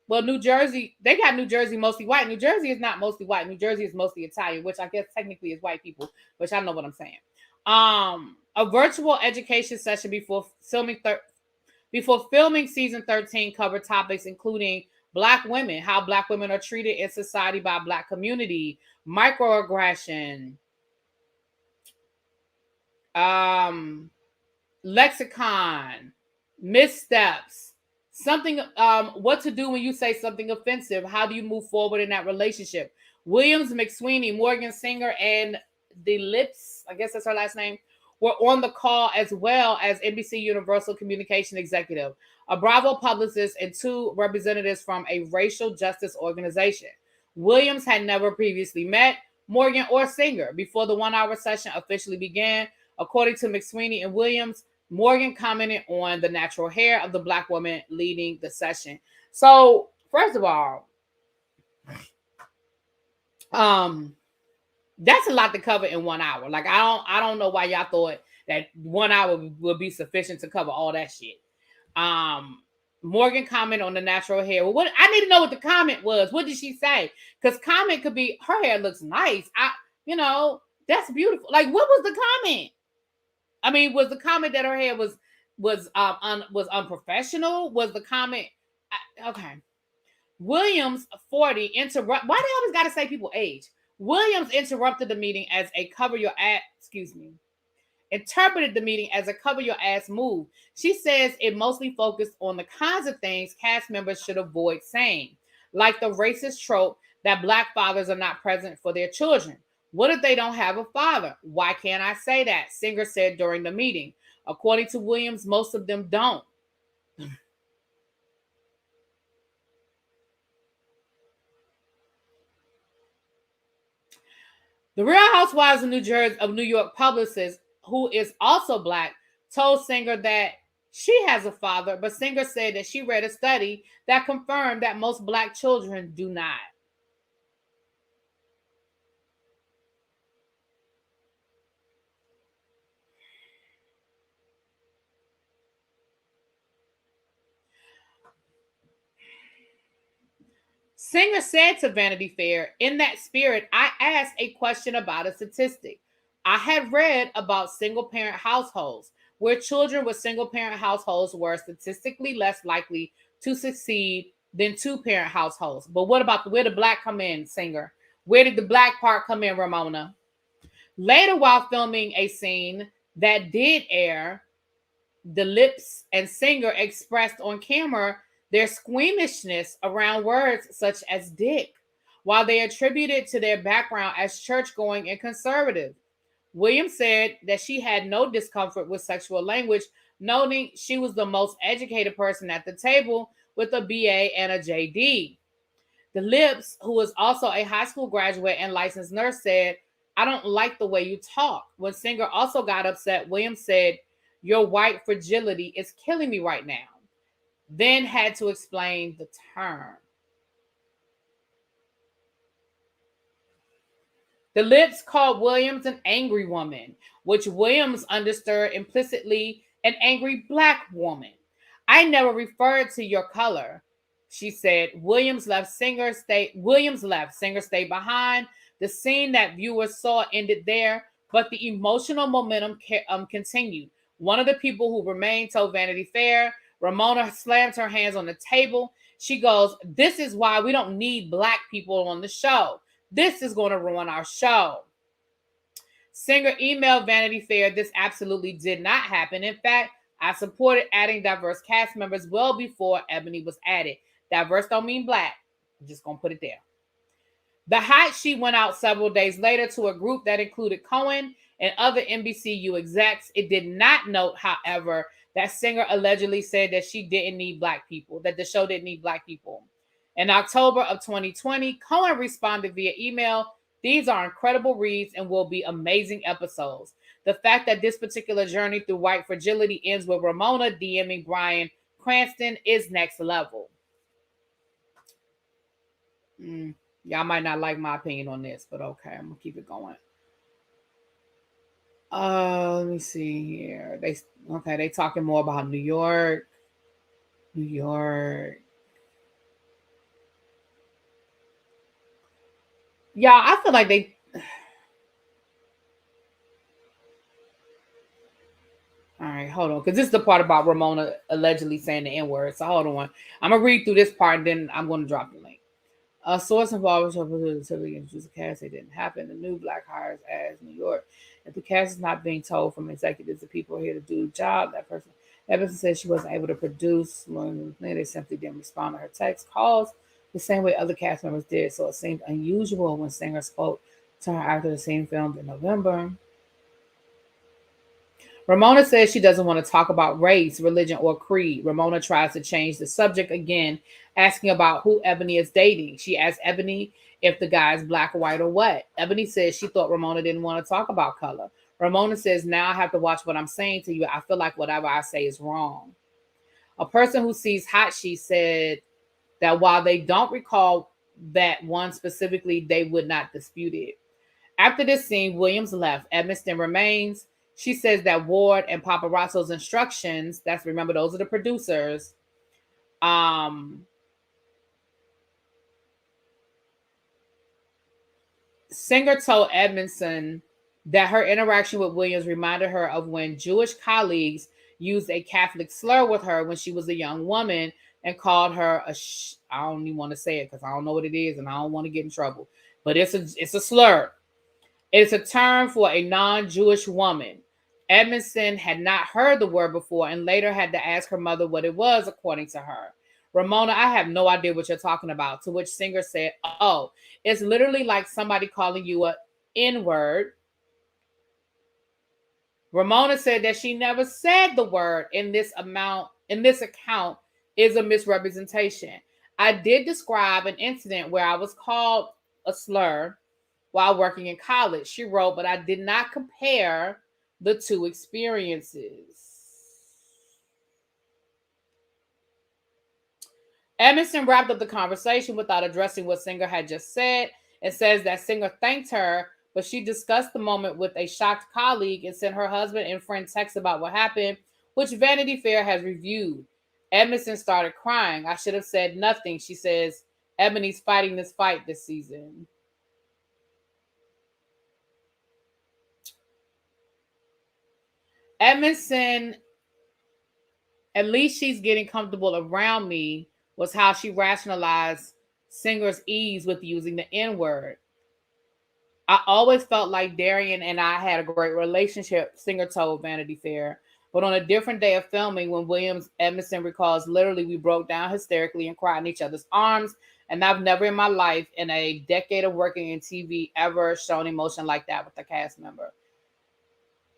Well, New Jersey, they got New Jersey mostly white. New Jersey is not mostly white. New Jersey is mostly Italian, which I guess technically is white people, which I know what I'm saying. A virtual education session before filming season 13 covered topics including Black women, how Black women are treated in society by Black community, microaggression, lexicon, missteps, something, what to do when you say something offensive. How do you move forward in that relationship? Williams, McSweeney, Morgan Singer, and the Lips, I guess that's her last name, were on the call, as well as NBC Universal Communication Executive, a Bravo publicist, and 2 representatives from a racial justice organization. Williams had never previously met Morgan or Singer before the 1-hour session officially began. According to McSweeney and Williams, Morgan commented on the natural hair of the Black woman leading the session. So, first of all, that's a lot to cover in 1 hour. Like, I don't know why y'all thought that 1 hour would be sufficient to cover all that shit. Morgan commented on the natural hair. Well, what I need to know what the comment was. What did she say? Because comment could be, her hair looks nice. That's beautiful. Like, what was the comment? I mean, was the comment that her hair was unprofessional? Was the comment okay? Williams, 40, interrupt. Why do they always got to say people age? Williams interrupted the meeting as a cover your ass. Interpreted the meeting as a cover your ass move. She says it mostly focused on the kinds of things cast members should avoid saying, like the racist trope that Black fathers are not present for their children. What if they don't have a father? Why can't I say that? Singer said during the meeting. According to Williams, most of them don't. The Real Housewives of New York publicist, who is also Black, told Singer that she has a father, but Singer said that she read a study that confirmed that most Black children do not. Singer said to Vanity Fair, in that spirit, I asked a question about a statistic. I had read about single parent households, where children with single parent households were statistically less likely to succeed than 2-parent households. But what about where the Black come in, Singer? Where did the Black part come in, Ramona? Later, while filming a scene that did air, the Lips and Singer expressed on camera their squeamishness around words such as dick, while they attributed to their background as church-going and conservative. Williams said that she had no discomfort with sexual language, noting she was the most educated person at the table with a BA and a JD. The Lips, who is also a high school graduate and licensed nurse, said, I don't like the way you talk. When Singer also got upset, Williams said, your white fragility is killing me right now. Then had to explain the term. The Lips called Williams an angry woman, which Williams understood implicitly an angry Black woman. I never referred to your color, she said. Williams left, Singer stayed behind. The scene that viewers saw ended there, but the emotional momentum continued. One of the people who remained told Vanity Fair, Ramona slammed her hands on the table. She goes, this is why we don't need Black people on the show. This is going to ruin our show. Singer emailed Vanity Fair, this absolutely did not happen. In fact, I supported adding diverse cast members well before Ebony was added. Diverse don't mean Black. I'm just going to put it there. The hot sheet went out several days later to a group that included Cohen and other NBCU execs. It did not note, however, that Singer allegedly said that she didn't need Black people, that the show didn't need Black people. In October of 2020, Cohen responded via email, these are incredible reads and will be amazing episodes. The fact that this particular journey through white fragility ends with Ramona DMing Bryan Cranston is next level. Y'all might not like my opinion on this, but okay, I'm gonna keep it going. Let me see here. They talking more about New York. Yeah, I feel like they. All right, hold on, because this is the part about Ramona allegedly saying the N-word. So hold on, I'm gonna read through this part, and then I'm gonna drop the link. A source involved with the introduce a cast. It didn't happen. The new Black hires as New York. If the cast is not being told from executives that people are here to do the job, that person. Emerson said she wasn't able to produce. They simply didn't respond to her text calls the same way other cast members did. So it seemed unusual when Singer spoke to her after the scene filmed in November. Ramona says she doesn't want to talk about race, religion, or creed. Ramona tries to change the subject again, asking about who Ebony is dating. She asks Ebony if the guy is black, white, or what. Ebony says she thought Ramona didn't want to talk about color. Ramona says, now I have to watch what I'm saying to you. I feel like whatever I say is wrong. A person who sees Hot Sheet said that while they don't recall that one specifically, they would not dispute it. After this scene, Williams left. Edmiston remains. She says that Ward and Paparazzo's instructions, that's remember, those are the producers, Singer told Edmondson that her interaction with Williams reminded her of when Jewish colleagues used a Catholic slur with her when she was a young woman and called her I don't even want to say it because I don't know what it is and I don't want to get in trouble. But it's a slur. It's a term for a non-Jewish woman. Edmondson had not heard the word before and later had to ask her mother what it was, according to her. Ramona, I have no idea what you're talking about. To which Singer said, oh, it's literally like somebody calling you a N-word. Ramona said that she never said the word in this account is a misrepresentation. I did describe an incident where I was called a slur while working in college, she wrote, but I did not compare the two experiences. Edmondson wrapped up the conversation without addressing what Singer had just said and says that Singer thanked her, but she discussed the moment with a shocked colleague and sent her husband and friend texts about what happened, which Vanity Fair has reviewed. Edmondson started crying. I should have said nothing, she says. Ebony's fighting this fight this season. Edmondson, at least she's getting comfortable around me, was how she rationalized Singer's ease with using the N-word. I always felt like Darian and I had a great relationship, Singer told Vanity Fair. But on a different day of filming, when Williams Edmondson recalls, literally we broke down hysterically and cried in each other's arms. And I've never in my life, in a decade of working in TV, ever shown emotion like that with a cast member.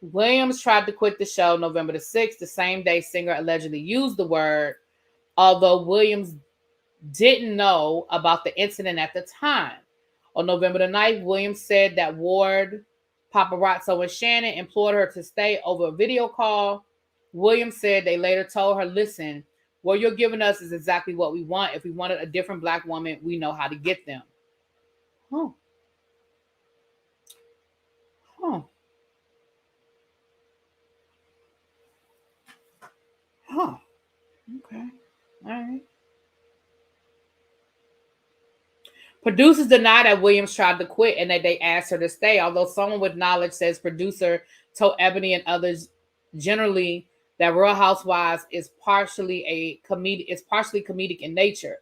Williams tried to quit the show November the 6th, the same day Singer allegedly used the word, although Williams didn't know about the incident at the time. On November the 9th, Williams said that Ward, Paparazzo, and Shannon implored her to stay over a video call. Williams said they later told her, listen, what you're giving us is exactly what we want. If we wanted a different black woman, we know how to get them. Huh. Huh. Huh. Okay. All right. Producers deny that Williams tried to quit and that they asked her to stay, although someone with knowledge says producer told Ebony and others generally that Real Housewives is partially comedic in nature.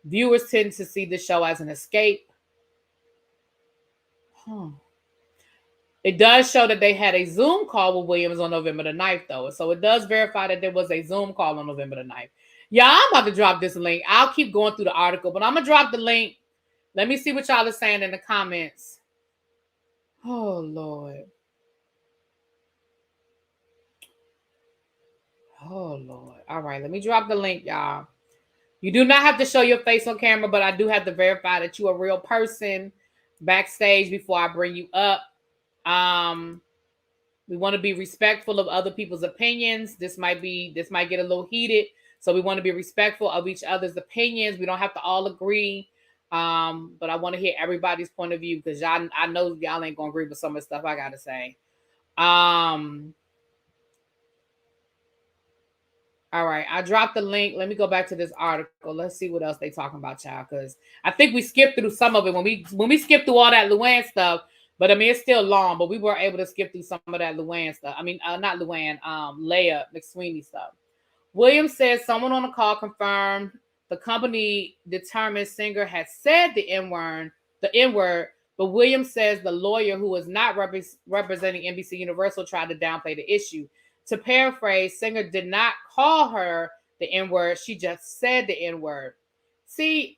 Viewers tend to see the show as an escape. Huh. It does show that they had a Zoom call with Williams on November the 9th, though. So it does verify that there was a Zoom call on November the 9th. Yeah, I'm about to drop this link. I'll keep going through the article, but I'm going to drop the link. Let me see what y'all are saying in the comments. Oh, Lord. Oh, Lord. All right, let me drop the link, y'all. You do not have to show your face on camera, but I do have to verify that you're a real person backstage before I bring you up. We want to be respectful of other people's opinions. This might get a little heated, so we want to be respectful of each other's opinions. We don't have to all agree, but I want to hear everybody's point of view because I know y'all ain't gonna agree with some of the stuff I gotta say. All right, I dropped the link. Let me go back to this article. Let's see what else they talking about, y'all, because I think we skipped through some of it when we skipped through all that Luann stuff. But I mean, it's still long, but we were able to skip through some of that Luann stuff. I mean, not Luann, Leah McSweeney stuff. Williams says someone on the call confirmed The company determined Singer had said the N word, but Williams says the lawyer who was not representing NBC Universal tried to downplay the issue. To paraphrase, Singer did not call her the N word; she just said the N word. See,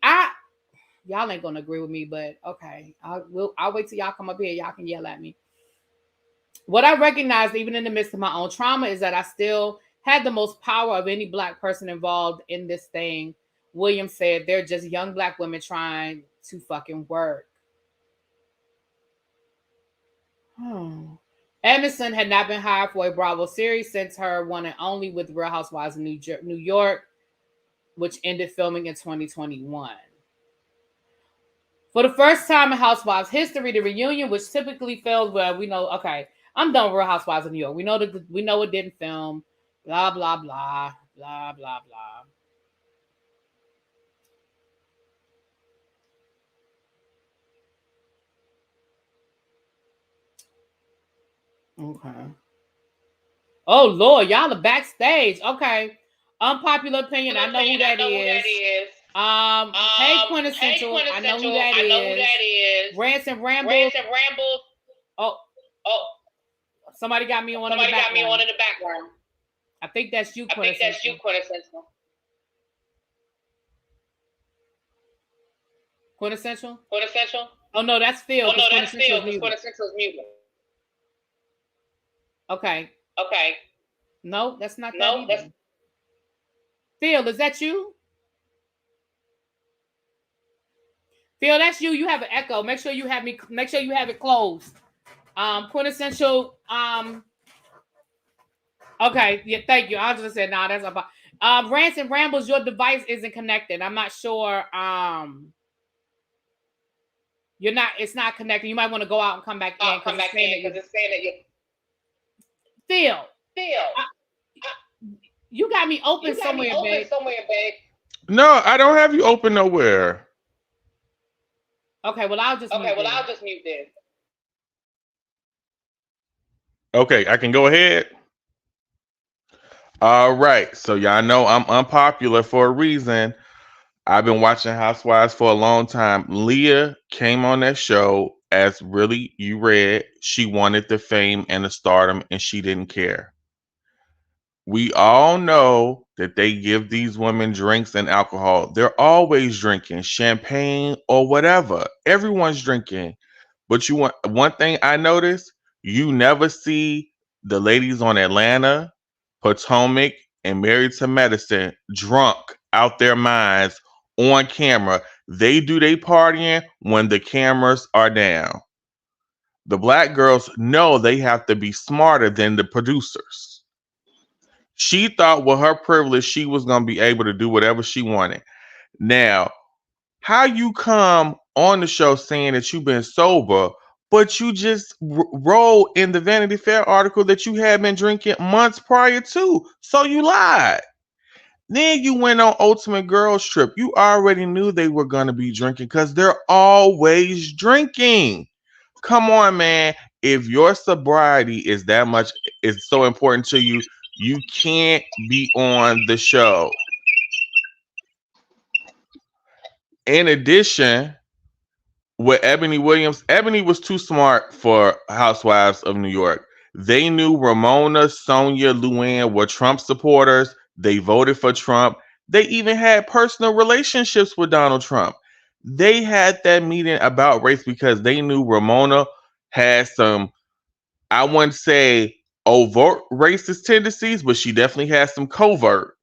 y'all ain't gonna agree with me, but okay, I'll wait till y'all come up here. Y'all can yell at me. What I recognized, even in the midst of my own trauma, is that I still had the most power of any black person involved in this thing. Williams said they're just young black women trying to fucking work. Edmondson had not been hired for a Bravo series since her one and only with Real Housewives of New York, which ended filming in 2021. For the first time in Housewives history, the reunion, which typically fails, well, we know, okay, I'm done with Real Housewives of New York. We know it didn't film, blah, blah, blah, blah, blah, blah. Okay. Oh, Lord, y'all are backstage. Okay. Unpopular opinion. I know who that is. Hey, Quintessential. I know who that is. Rants and Rambles. Oh. Somebody got me on in the background. I think that's you, Quintessential. Quintessential? Oh, no, that's Phil. Quintessential's muted. Okay. No, that's not that either. Phil, is that you? Phil, that's you. You have an echo. Make sure you have it closed. Quintessential. Okay, yeah, thank you. I was just saying, nah, that's about Rants and Rambles, your device isn't connected. I'm not sure. It's not connected. You might want to go out and come back in because it's saying that you Phil. You got me open somewhere, babe. No, I don't have you open nowhere. Okay, well I'll just mute this. Okay, I can go ahead. All right, so y'all know I'm unpopular for a reason. I've been watching Housewives for a long time. Leah came on that show as really, you read, she wanted the fame and the stardom and she didn't care. We all know that they give these women drinks and alcohol. They're always drinking champagne or whatever. Everyone's drinking. But you want one thing I noticed, you never see the ladies on Atlanta, Potomac, and Married to Medicine drunk out their minds on camera. They do their partying when the cameras are down. The black girls know they have to be smarter than the producers. She thought with her privilege, she was going to be able to do whatever she wanted. Now, how you come on the show saying that you've been sober, but you just wrote in the Vanity Fair article that you had been drinking months prior to, so you lied. Then you went on Ultimate Girls Trip. You already knew they were going to be drinking because they're always drinking. Come on, man. If your sobriety is so important to you, you can't be on the show. In addition, with Ebony Williams, Ebony was too smart for Housewives of New York. They knew Ramona, Sonia, Luann were Trump supporters. They voted for Trump. They even had personal relationships with Donald Trump. They had that meeting about race because they knew Ramona had some, I wouldn't say overt racist tendencies, but she definitely has some covert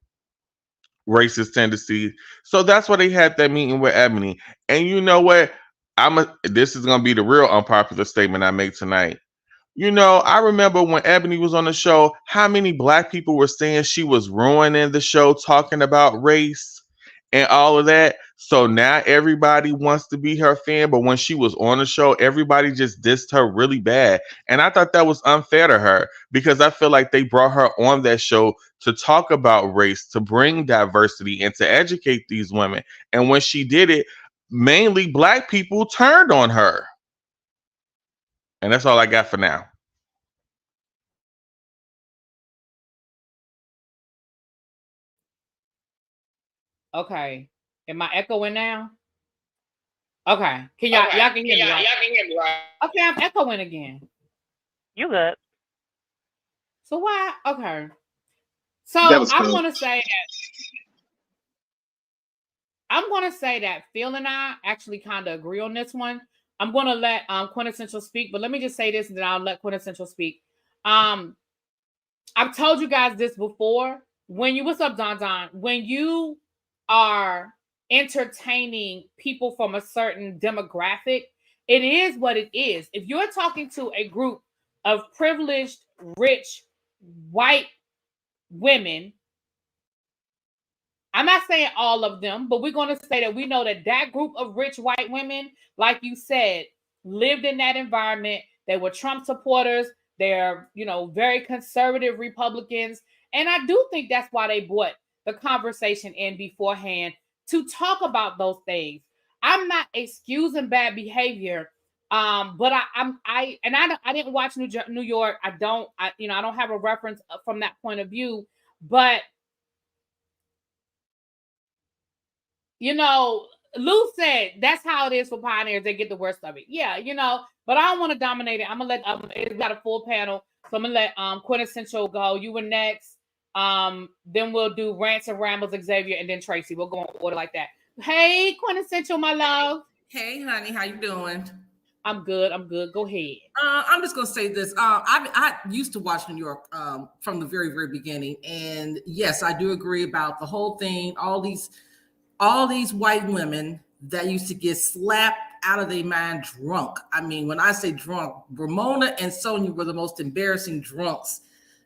racist tendencies. So that's why they had that meeting with Ebony. And you know what? This is gonna be the real unpopular statement I make tonight. You know, I remember when Ebony was on the show, how many black people were saying she was ruining the show, talking about race and all of that. So now everybody wants to be her fan. But when she was on the show, everybody just dissed her really bad. And I thought that was unfair to her because I feel like they brought her on that show to talk about race, to bring diversity, and to educate these women. And when she did it, mainly black people turned on her. And that's all I got for now. Okay. Am I echoing now? Okay. Can y'all can hear me, right? Y'all can hear me, right? Okay, I'm echoing again. You good? So why? Okay. So I'm gonna say that Phil and I actually kind of agree on this one. I'm gonna let Quintessential speak, but let me just say this, and then I'll let Quintessential speak. I've told you guys this before. What's up, Don Don? When you are entertaining people from a certain demographic, it is what it is. If you're talking to a group of privileged, rich, white women, I'm not saying all of them, but we're going to say that we know that that group of rich white women, like you said, lived in that environment. They were Trump supporters. They're, very conservative Republicans. And I do think that's why they brought the conversation in beforehand to talk about those things. I'm not excusing bad behavior. But I didn't watch New York. I don't have a reference from that point of view, but Lou said that's how it is for pioneers. They get the worst of it. Yeah, but I don't want to dominate it. I'm gonna let it's got a full panel, so I'm gonna let Quintessential go. You were next. Then we'll do Rants and Rambles, Xavier, and then Tracy. We'll go in order like that. Hey, Quintessential, my love. Hey, honey, how you doing? I'm good. Go ahead. I'm just gonna say this. I used to watch New York from the very, very beginning, and yes, I do agree about the whole thing. All these white women that used to get slapped out of their mind drunk. I mean, when I say drunk, Ramona and Sonia were the most embarrassing drunks.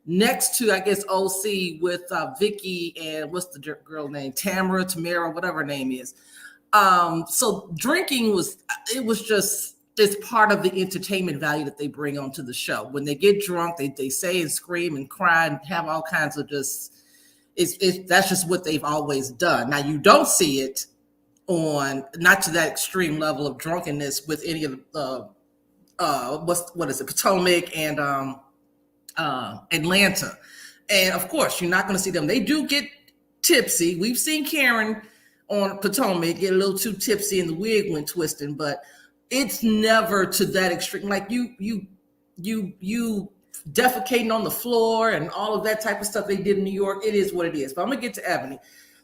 Next to, I guess, OC with Vicky and what's the girl name? Tamara, whatever her name is. So drinking was just, it's part of the entertainment value that they bring onto the show. When they get drunk, they say and scream and cry and have all kinds of just, that's just what they've always done. Now you don't see it on, not to that extreme level of drunkenness with any of the what is it, Potomac and Atlanta. And of course, you're not going to see them. They do get tipsy. We've seen Karen on Potomac get a little too tipsy and the wig went twisting, but it's never to that extreme. Like you defecating on the floor and all of that type of stuff they did in New York. It is what it is. But I'm gonna get to Ebony.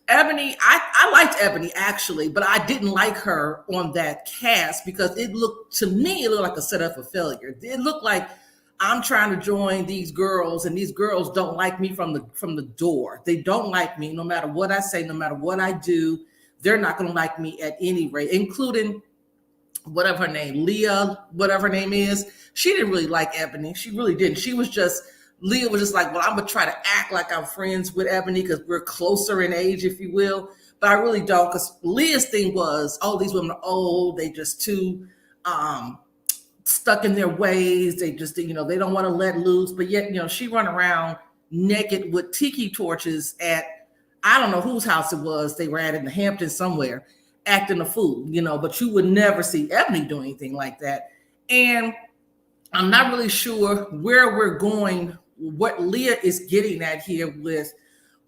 Ebony, I liked Ebony actually, but I didn't like her on that cast because it looked like a setup for failure. It looked like I'm trying to join these girls, and these girls don't like me from the door. They don't like me no matter what I say, no matter what I do. They're not going to like me at any rate, including whatever her name, Leah, whatever her name is. She didn't really like Ebony. She really didn't. Leah was just like, well, I'm going to try to act like I'm friends with Ebony because we're closer in age, if you will. But I really don't, because Leah's thing was, oh, these women are old. They just too stuck in their ways. They just, they don't want to let loose. But yet, she run around naked with tiki torches at, I don't know whose house it was. They were at in the Hamptons somewhere, acting a fool, but you would never see Ebony do anything like that. And I'm not really sure where we're going, what Leah is getting at here with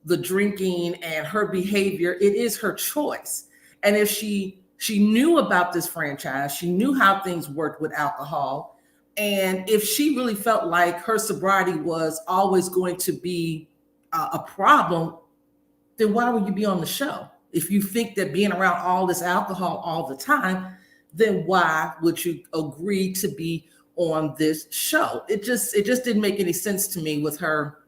the drinking and her behavior. It is her choice. And if she knew about this franchise, she knew how things worked with alcohol. And if she really felt like her sobriety was always going to be a problem, then why would you be on the show? If you think that being around all this alcohol all the time, then why would you agree to be on this show? It just didn't make any sense to me with her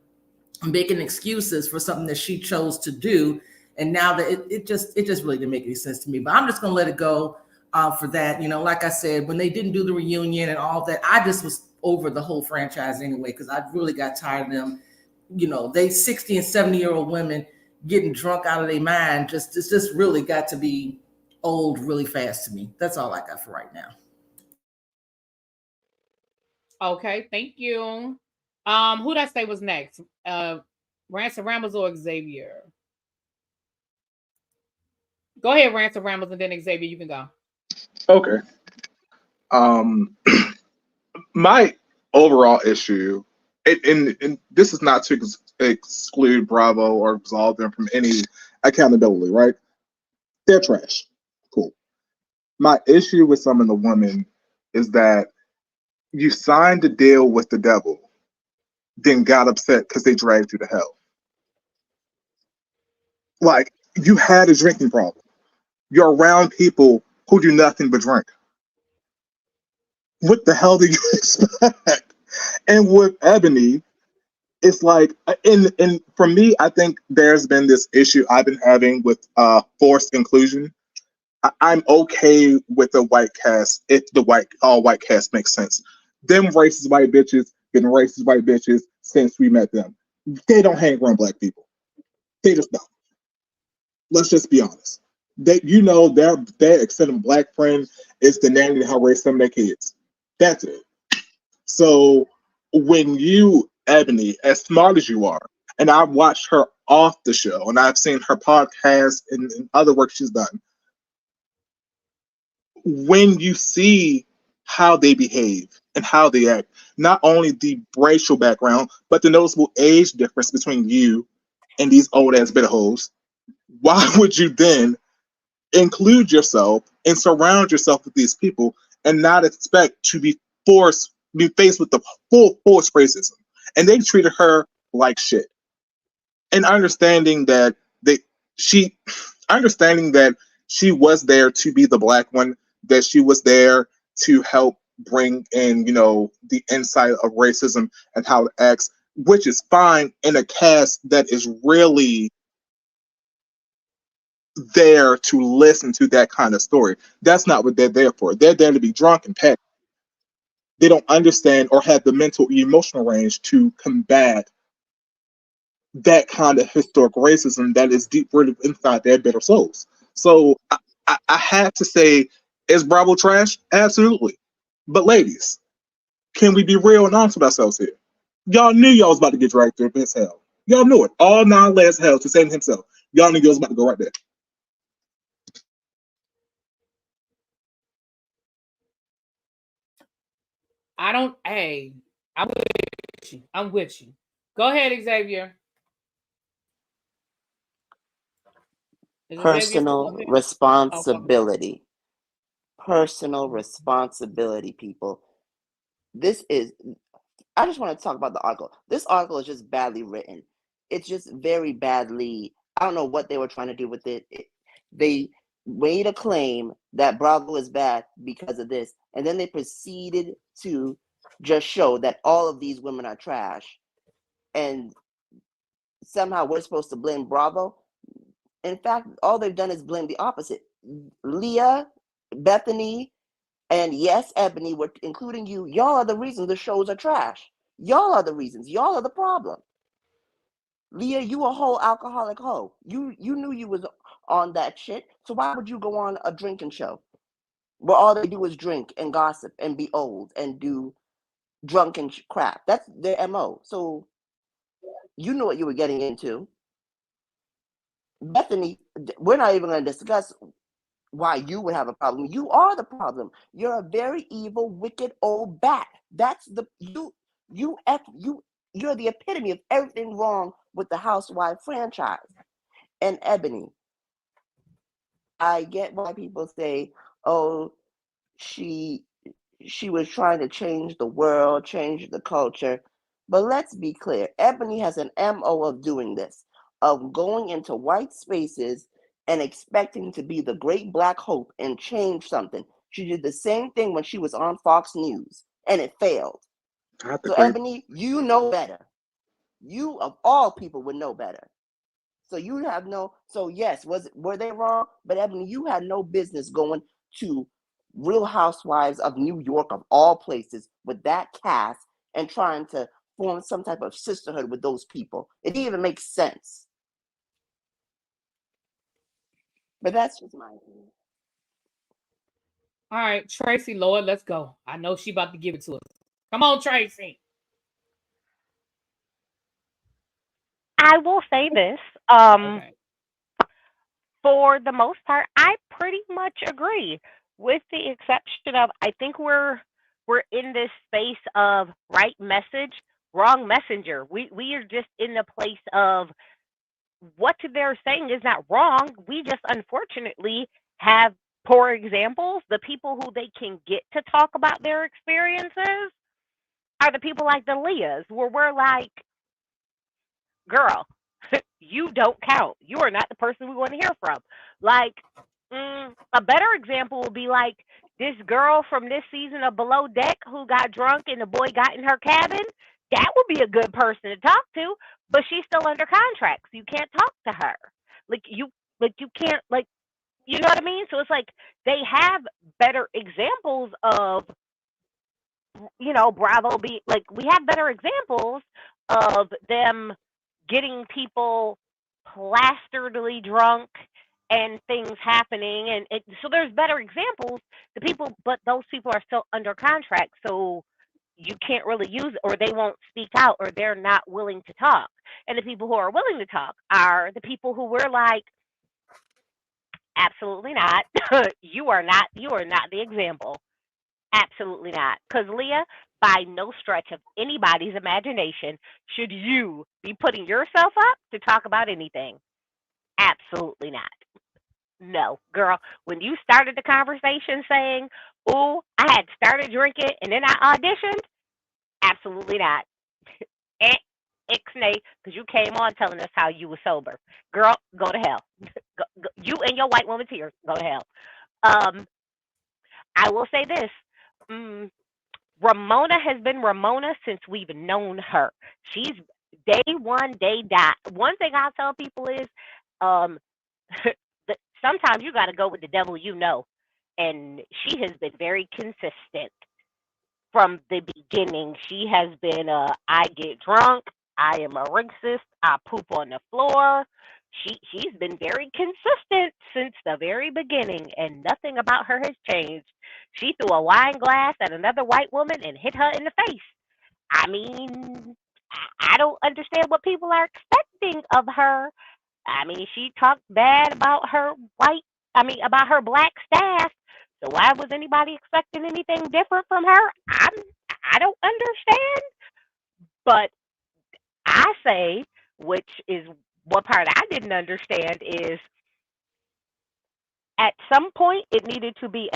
making excuses for something that she chose to do. And now that it just really didn't make any sense to me. But I'm just gonna let it go for that. Like I said, when they didn't do the reunion and all that, I just was over the whole franchise anyway, because I really got tired of them. They 60 and 70-year-old women getting drunk out of their mind. It's just really got to be old really fast to me. That's all I got for right now. Okay, thank you. Who did I say was next? Rants and Rambles or Xavier? Go ahead, Rants and Rambles, and then Xavier, you can go. Okay. My overall issue, and this is not to exclude Bravo or absolve them from any accountability, right? They're trash. Cool. My issue with some of the women is that you signed a deal with the devil, then got upset because they dragged you to hell. Like, you had a drinking problem. You're around people who do nothing but drink. What the hell do you expect? And with Ebony, it's like, and for me, I think there's been this issue I've been having with forced inclusion. I'm okay with the white cast if the all white cast makes sense. Them racist white bitches been racist white bitches since we met them. They don't hang around black people. They just don't. Let's just be honest. Their extended black friend is the nanny to help raise some of their kids. That's it. So when you, Ebony, as smart as you are, and I've watched her off the show, and I've seen her podcast and other work she's done, when you see how they behave and how they act, not only the racial background, but the noticeable age difference between you and these old ass bitter hoes, why would you then include yourself and surround yourself with these people and not expect to be faced with the full force racism? And they treated her like shit. And she understanding that she was there to be the black one, that she was there to help bring in, the insight of racism and how it acts, which is fine in a cast that is really there to listen to that kind of story. That's not what they're there for. They're there to be drunk and petty. They don't understand or have the mental emotional range to combat that kind of historic racism that is deep rooted inside their bitter souls. So I have to say, is Bravo trash? Absolutely. But ladies, can we be real and honest with ourselves here? Y'all knew y'all was about to get dragged through his hell. Y'all knew it. All 9 layers of hell to save himself. Y'all knew y'all was about to go right there. I don't. Hey, I'm with you. I'm with you. Go ahead, Xavier. Is Xavier still up Personal here? Okay. responsibility. Personal responsibility, people. This is, I just want to talk about the article. This article is just badly written. It's just very badly, I don't know what they were trying to do with it. They made a claim that Bravo is bad because of this, and then they proceeded to just show that all of these women are trash, and somehow we're supposed to blame Bravo. In fact, all they've done is blame the opposite. Leah, Bethany, and yes, Ebony, we're including you. Y'all are the reasons the shows are trash. Y'all are the reasons. Y'all are the problem. Leah, you a whole alcoholic hoe. You knew you was on that shit. So why would you go on a drinking show where all they do is drink and gossip and be old and do drunken crap? That's their MO. So you know what you were getting into. Bethany, we're not even going to discuss why you would have a problem. You are the problem. You're a very evil, wicked old bat. That's the you're the epitome of everything wrong with the Housewife franchise. And Ebony, I get why people say, "Oh, she was trying to change the world, change the culture." But let's be clear. Ebony has an MO of doing this, of going into white spaces and expecting to be the great black hope and change something. She did the same thing when she was on Fox News, and it failed. So Ebony, you know better. You of all people would know better. So you have no. So yes, were they wrong? But Ebony, you had no business going to Real Housewives of New York of all places with that cast and trying to form some type of sisterhood with those people. It didn't even make sense. But that's just my opinion. All right, Tracy Lord, let's go. I know she about to give it to us. Come on, Tracy. I will say this. Okay. For the most part, I pretty much agree, with the exception of I think we're in this space of right message, wrong messenger. We are just in the place of what they're saying is not wrong. We just unfortunately have poor examples. The people who they can get to talk about their experiences are the people like the Leahs, where we're like, girl, you don't count. You are not the person we want to hear from. Like, a better example would be like this girl from this season of Below Deck who got drunk and the boy got in her cabin. That would be a good person to talk to, but she's still under contract, so you can't talk to her. Like you can't you know what I mean? So it's like they have better examples of Bravo be like we have better examples of them getting people plasteredly drunk and things happening so there's better examples the people but those people are still under contract so you can't really use it or they won't speak out or they're not willing to talk and the people who are willing to talk are the people who we're like absolutely not you are not the example. Absolutely not. Because, Leah, by no stretch of anybody's imagination should you be putting yourself up to talk about anything. Absolutely not. No, girl. When you started the conversation saying, "Oh, I had started drinking and then I auditioned," absolutely not. Eh, Ixnay, because you came on telling us how you were sober. Girl, go to hell. You and your white woman tears, go to hell. Um, I will say this. Mm, Ramona has been Ramona since we've known her. She's day one, day dot. One thing I'll tell people is um, sometimes you got to go with the devil you know. And she has been very consistent from the beginning. She has been, I get drunk, I am a racist, I poop on the floor. She's been very consistent since the very beginning, and nothing about her has changed. She threw a wine glass at another white woman and hit her in the face. I mean, I don't understand what people are expecting of her. I mean, she talked bad about her about her black staff. So why was anybody expecting anything different from her? I don't understand. But I say, which is what part I didn't understand is at some point it needed to be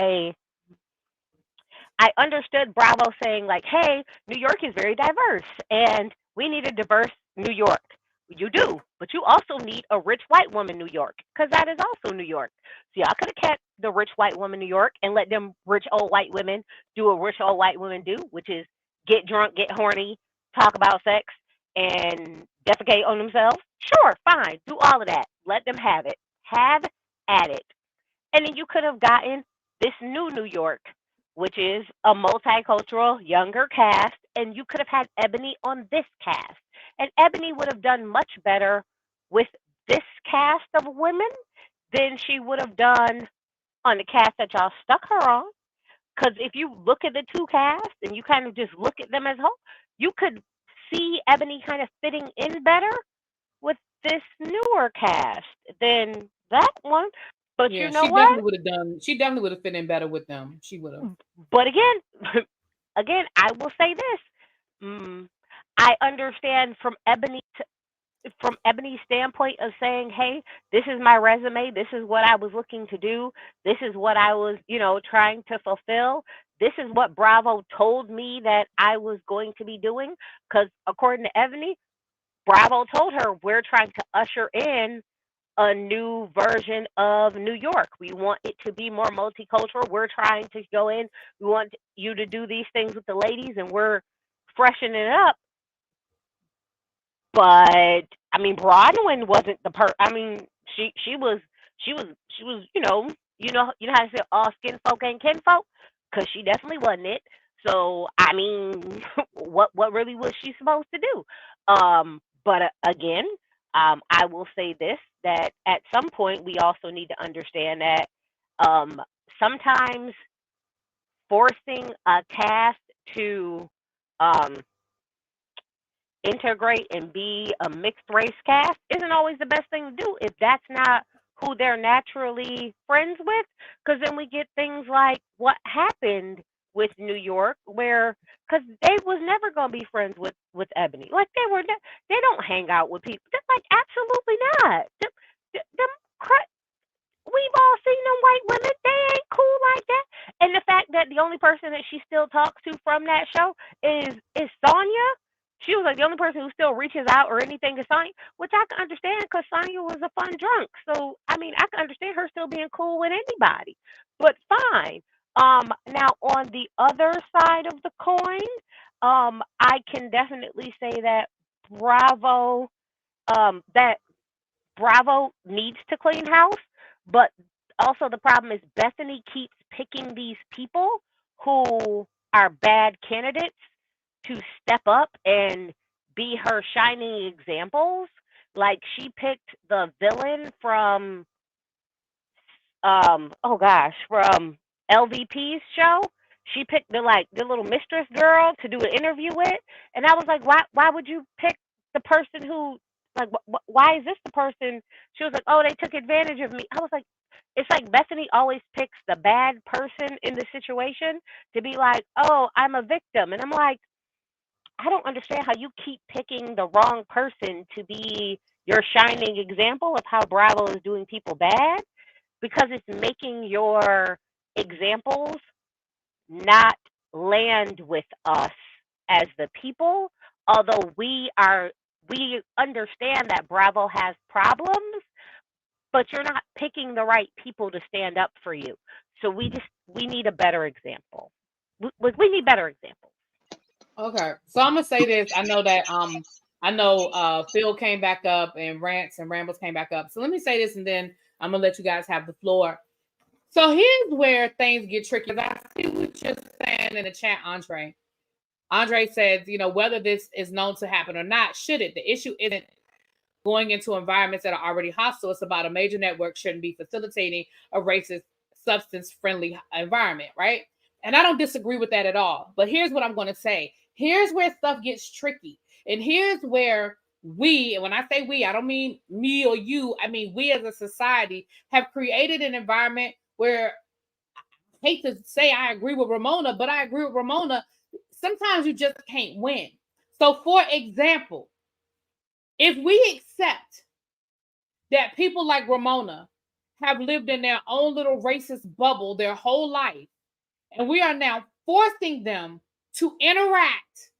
I understood Bravo saying like, hey, New York is very diverse and we need a diverse New York. You do, but you also need a rich white woman New York because that is also New York. So y'all could have kept the rich white woman New York and let them rich old white women do what rich old white women do, which is get drunk, get horny, talk about sex, and defecate on themselves. Sure, fine, do all of that. Let them have it. Have at it. And then you could have gotten this new New York, which is a multicultural, younger cast, and you could have had Ebony on this cast. And Ebony would have done much better with this cast of women than she would have done on the cast that y'all stuck her on. Because if you look at the two casts and you kind of just look at them as whole, you could see Ebony kind of fitting in better with this newer cast than that one. But you Yeah, know she what? definitely would have done. She definitely would have fit in better with them. She would have. But again, again, I will say this. Mm, I understand from Ebony's standpoint of saying, "Hey, this is my resume. This is what I was looking to do. This is what I was, trying to fulfill. This is what Bravo told me that I was going to be doing." Because according to Ebony, Bravo told her we're trying to usher in a new version of New York. We want it to be more multicultural. We're trying to go in. We want you to do these things with the ladies, and we're freshening it up. But I mean, Bronwyn wasn't the I mean, she was you know how to say all skin folk ain't kinfolk because she definitely wasn't it. So I mean, what really was she supposed to do? But again, I will say this that at some point we also need to understand that um, sometimes forcing a cast to um, integrate and be a mixed race cast isn't always the best thing to do if that's not who they're naturally friends with. Because then we get things like what happened with New York, where because they was never gonna be friends with Ebony. Like they don't hang out with people. They're like absolutely not. We've all seen them white women. They ain't cool like that. And the fact that the only person that she still talks to from that show is Sonya. She was like the only person who still reaches out or anything to Sonya, which I can understand because Sonya was a fun drunk. So I mean, I can understand her still being cool with anybody. But fine. Now on the other side of the coin, I can definitely say that Bravo, that Bravo needs to clean house, but also the problem is Bethany keeps picking these people who are bad candidates to step up and be her shining examples. Like she picked the villain from from LVP's show. She picked the little mistress girl to do an interview with, and I was like, why would you pick the person who like why is this the person? She was like, oh, they took advantage of me. I was like, it's like Bethany always picks the bad person in the situation to be like, oh, I'm a victim, and I'm like, I don't understand how you keep picking the wrong person to be your shining example of how Bravo is doing people bad because it's making your examples not land with us as the people, although we understand that Bravo has problems, but you're not picking the right people to stand up for you. So we need a better example. We need better examples. Okay, so I'm gonna say this. I know that Phil came back up and Rants and Rambles came back up. So let me say this, and then I'm gonna let you guys have the floor. So here's where things get tricky. I see what you're saying in the chat, Andre. Andre says, whether this is known to happen or not, should it? The issue isn't going into environments that are already hostile. It's about a major network shouldn't be facilitating a racist, substance-friendly environment, right? And I don't disagree with that at all. But here's what I'm going to say. Here's where stuff gets tricky. And here's where we, and when I say we, I don't mean me or you. I mean, we as a society have created an environment where, I hate to say I agree with Ramona, but I agree with Ramona. Sometimes you just can't win. So for example, if we accept that people like Ramona have lived in their own little racist bubble their whole life, and we are now forcing them to interact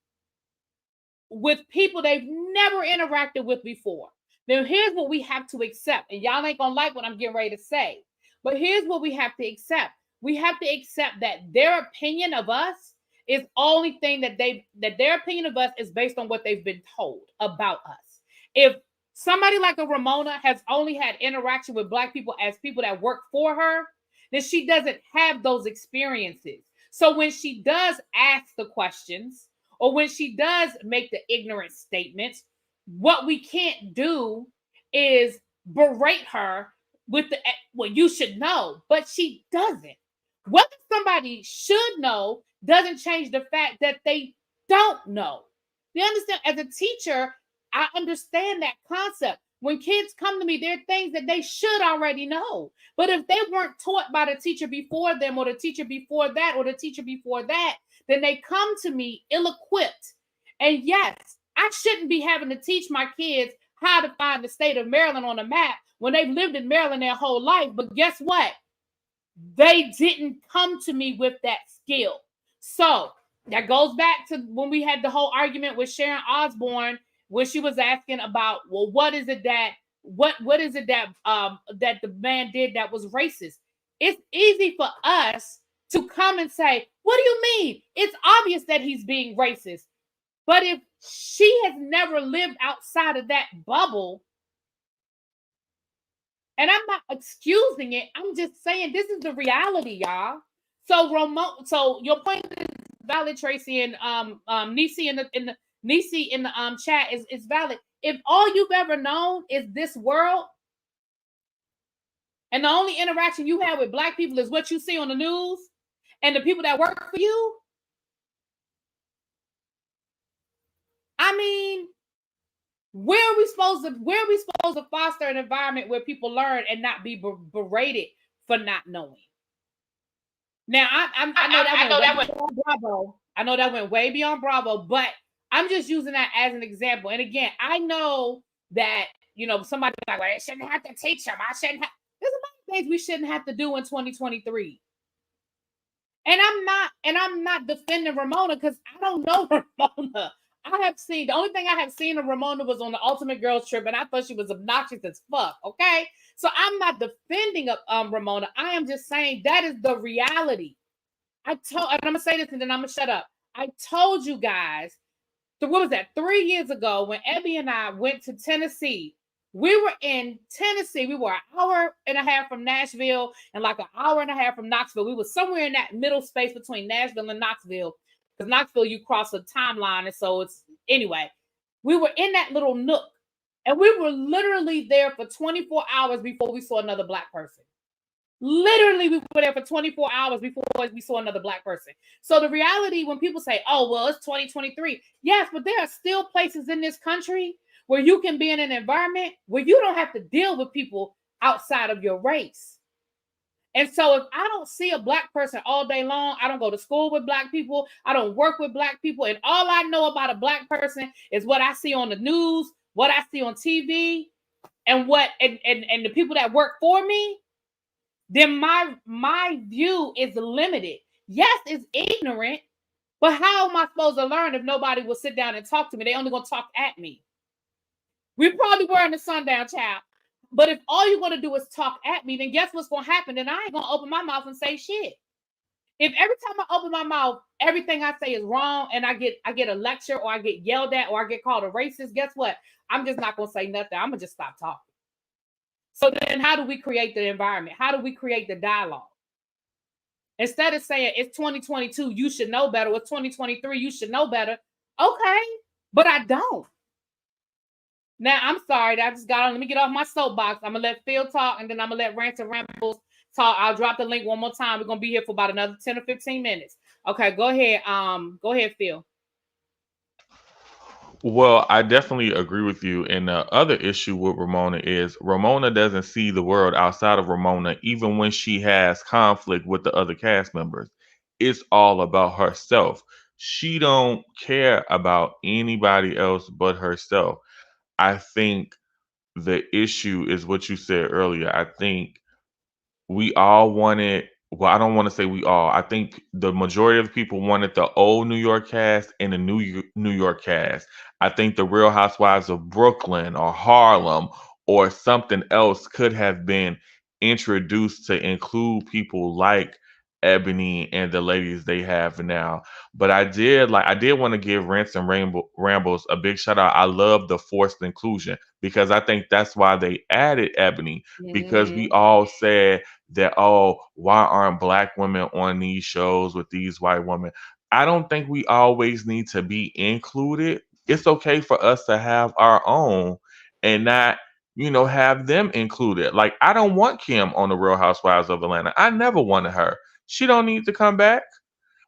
with people they've never interacted with before, then here's what we have to accept. And y'all ain't gonna like what I'm getting ready to say, but here's what we have to accept. We have to accept that their opinion of us is only thing that their opinion of us is based on what they've been told about us. If somebody like a Ramona has only had interaction with Black people as people that work for her, then she doesn't have those experiences. So when she does ask the questions, or when she does make the ignorant statements, what we can't do is berate her with well, you should know, but she doesn't. Whether somebody should know doesn't change the fact that they don't know. You understand? As a teacher, I understand that concept. When kids come to me, there are things that they should already know. But if they weren't taught by the teacher before them, or the teacher before that, or the teacher before that, then they come to me ill-equipped. And yes, I shouldn't be having to teach my kids how to find the state of Maryland on a map when they've lived in Maryland their whole life. But guess what? They didn't come to me with that skill. So that goes back to when we had the whole argument with Sharon Osbourne, where she was asking about, well, what is it that that the man did that was racist? It's easy for us to come and say, what do you mean? It's obvious that he's being racist. But if she has never lived outside of that bubble, and I'm not excusing it, I'm just saying this is the reality, y'all. So your point is valid, Tracy, and Nisi in the chat is valid. If all you've ever known is this world, and the only interaction you have with Black people is what you see on the news and the people that work for you, I mean, where are we supposed to foster an environment where people learn and not be berated for not knowing? Now, I know that went Bravo. I know that went way beyond Bravo, but I'm just using that as an example. And again, I know that, you know, somebody's like, well, I shouldn't have to teach them. There's a lot of things we shouldn't have to do in 2023. And I'm not defending Ramona because I don't know Ramona. The only thing I have seen of Ramona was on the Ultimate Girls Trip, and I thought she was obnoxious as fuck. Okay, so I'm not defending Ramona. I am just saying that is the reality. And I'm gonna say this, and then I'm gonna shut up. I told you guys, what was that? 3 years ago, when Ebby and I went to Tennessee. We were in Tennessee. We were an hour and a half from Nashville and like an hour and a half from Knoxville. We were somewhere in that middle space between Nashville and Knoxville. Because Knoxville, you cross a timeline. And so anyway, we were in that little nook. And we were literally there for 24 hours before we saw another Black person. Literally, we were there for 24 hours before we saw another Black person. So the reality, when people say, oh, well, it's 2023. Yes, but there are still places in this country where you can be in an environment where you don't have to deal with people outside of your race. And so if I don't see a Black person all day long, I don't go to school with Black people, I don't work with Black people, and all I know about a Black person is what I see on the news, what I see on TV, and and the people that work for me, then my view is limited. Yes, it's ignorant, but how am I supposed to learn if nobody will sit down and talk to me? They only gonna talk at me. We probably were in the sundown, child. But if all you're going to do is talk at me, then guess what's going to happen? Then I ain't going to open my mouth and say shit. If every time I open my mouth, everything I say is wrong and I get a lecture or I get yelled at or I get called a racist, guess what? I'm just not going to say nothing. I'm going to just stop talking. So then how do we create the environment? How do we create the dialogue? Instead of saying it's 2022, you should know better. Or it's 2023, you should know better. Okay, but I don't. Now, I'm sorry. I just got on. Let me get off my soapbox. I'm going to let Phil talk, and then I'm going to let Rants and Rambles talk. I'll drop the link one more time. We're going to be here for about another 10 or 15 minutes. Okay, go ahead. Go ahead, Phil. Well, I definitely agree with you. And the other issue with Ramona is Ramona doesn't see the world outside of Ramona, even when she has conflict with the other cast members. It's all about herself. She don't care about anybody else but herself. I think the issue is what you said earlier. I think we all wanted, well, I don't want to say we all. I think the majority of the people wanted the old New York cast and the New York cast. I think the Real Housewives of Brooklyn or Harlem or something else could have been introduced to include people like Ebony and the ladies they have now. But I did want to give Rants and Rambles a big shout out. I love the forced inclusion because I think that's why they added Ebony, because we all said that, oh, why aren't Black women on these shows with these white women? I don't think we always need to be included. It's okay for us to have our own and not, have them included. Like, I don't want Kim on the Real Housewives of Atlanta. I never wanted her. She don't need to come back.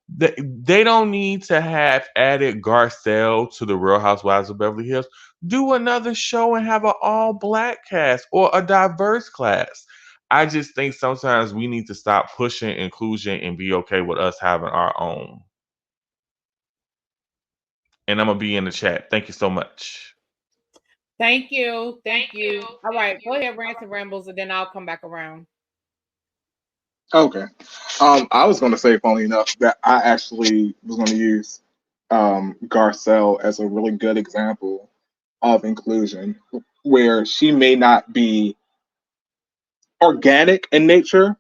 They don't need to have added Garcelle to the Real Housewives of Beverly Hills. Do another show and have an all Black cast or a diverse class. I just think sometimes we need to stop pushing inclusion and be okay with us having our own. And I'm going to be in the chat. Thank you so much. Thank you. All right, go ahead, Rants and Rambles, and then I'll come back around. Okay. I was going to say, funny enough, that I actually was going to use Garcelle as a really good example of inclusion, where she may not be organic in nature.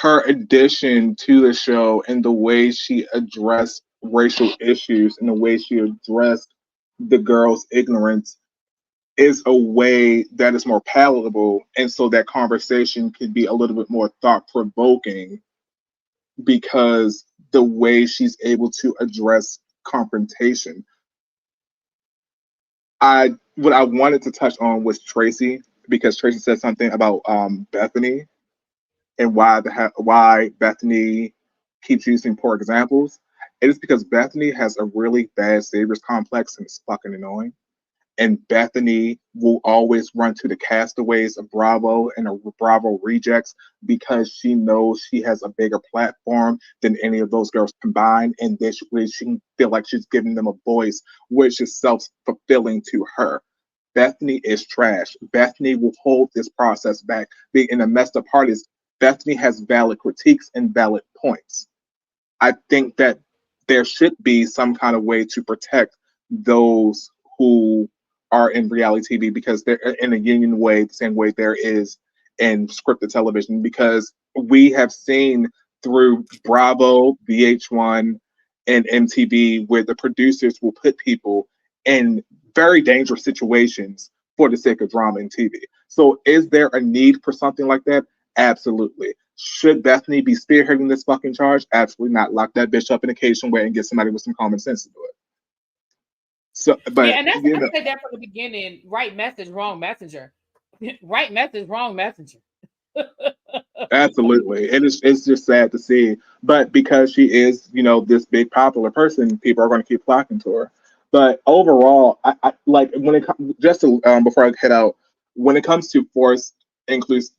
Her addition to the show and the way she addressed racial issues and the way she addressed the girls' ignorance is a way that is more palatable, and so that conversation could be a little bit more thought-provoking because the way she's able to address confrontation. What I wanted to touch on was Tracy, because Tracy said something about Bethany and why Bethany keeps using poor examples. It is because Bethany has a really bad saviors complex and it's fucking annoying. and Bethany will always run to the castaways of Bravo and the Bravo rejects because she knows she has a bigger platform than any of those girls combined, and this way she can feel like she's giving them a voice, which is self-fulfilling to her. Bethany is trash. Bethany will hold this process back. And the messed up part is Bethany has valid critiques and valid points. I think that there should be some kind of way to protect those who are in reality TV because they're in a union way, the same way there is in scripted television. Because we have seen through Bravo, VH1, and MTV where the producers will put people in very dangerous situations for the sake of drama in TV. So, is there a need for something like that? Absolutely. Should Bethany be spearheading this fucking charge? Absolutely not. Lock that bitch up in a cage somewhere and get somebody with some common sense to do it. So, but Yeah, and that's you I know, said that from the beginning. Right message, wrong messenger. Right message, wrong messenger. absolutely, it's just sad to see. But because she is, this big popular person, people are going to keep flocking to her. But overall, I like when it comes just to, before I head out, when it comes to forced inclusion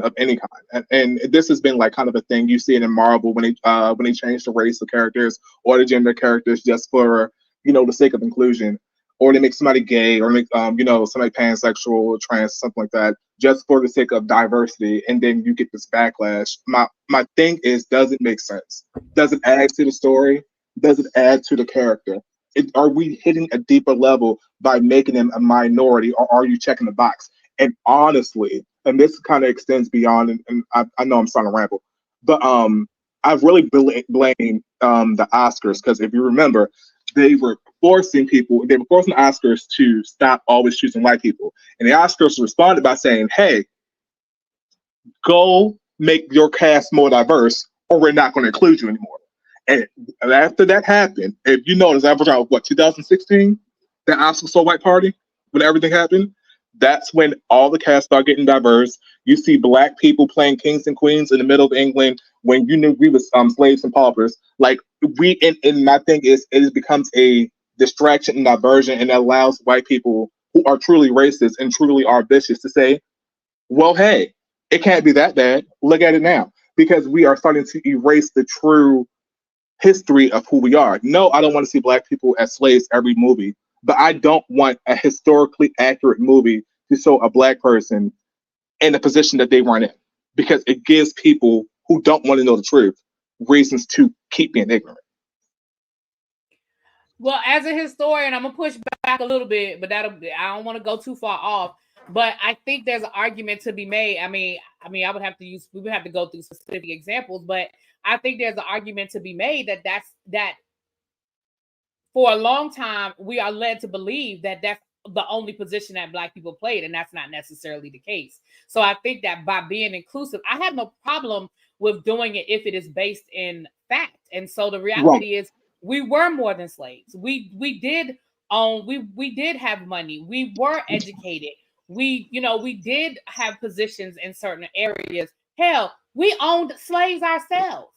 of any kind, and this has been like kind of a thing. You see it in Marvel when they change the race of characters or the gender characters just for the sake of inclusion, or they make somebody gay or make somebody pansexual, trans, something like that, just for the sake of diversity, and then you get this backlash. My thing is, does it make sense? Does it add to the story? Does it add to the character? Are we hitting a deeper level by making them a minority, or are you checking the box? And honestly, and this kind of extends beyond, and I know I'm starting to ramble, but I've really blamed the Oscars because if you remember, they were they were forcing the Oscars to stop always choosing white people, and the Oscars responded by saying, "Hey, go make your cast more diverse, or we're not going to include you anymore." And after that happened, if you notice, that was around what 2016, the Oscar So White Party, when everything happened. That's when all the cast start getting diverse. You see black people playing kings and queens in the middle of England when you knew we was slaves and paupers. Like and my thing is, it becomes a distraction and diversion, and it allows white people who are truly racist and truly are vicious to say, well, hey, it can't be that bad. Look at it now. Because we are starting to erase the true history of who we are. No, I don't want to see black people as slaves every movie, but I don't want a historically accurate movie to show a black person in a position that they weren't in because it gives people who don't want to know the truth reasons to keep being ignorant. Well, as a historian, I'm gonna push back a little bit, but I don't want to go too far off. But I think there's an argument to be made. We would have to go through specific examples, but I think there's an argument to be made that for a long time we are led to believe that that's the only position that black people played, and that's not necessarily the case. So I think that by being inclusive, I have no problem with doing it if it is based in fact. And so the reality is we were more than slaves. We did own, we did have money, we were educated, we did have positions in certain areas. Hell, we owned slaves ourselves.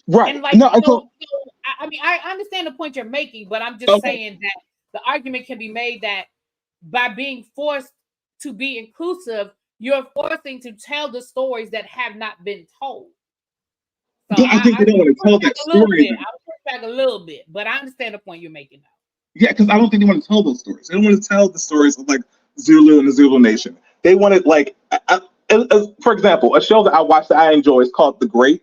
Right. And like, No, I understand the point you're making, but I'm just okay. saying that the argument can be made that by being forced to be inclusive, you're forcing to tell the stories that have not been told. So I think they don't want to tell that story. I would push back a little bit, but I understand the point you're making now. Yeah, because I don't think they want to tell those stories. They don't want to tell the stories of like Zulu and the Zulu Nation. They want it like, for example, a show that I watched that I enjoy is called The Great.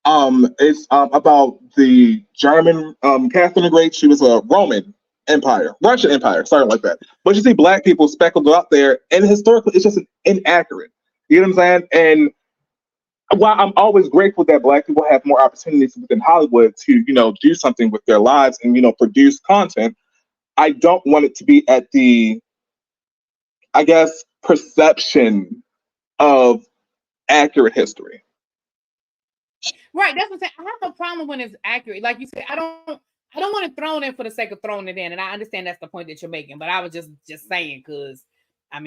It's about the German Catherine the Great. She was a Roman Empire, Russian Empire, something like that. But you see black people speckled out there, and historically, it's just inaccurate. You know what I'm saying? And while I'm always grateful that black people have more opportunities within Hollywood to, do something with their lives and, produce content, I don't want it to be at the, I guess, perception of accurate history. Right. That's what I'm saying. I have no problem when it's accurate. Like you said, I don't want it thrown in for the sake of throwing it in. And I understand that's the point that you're making, but I was just saying, because I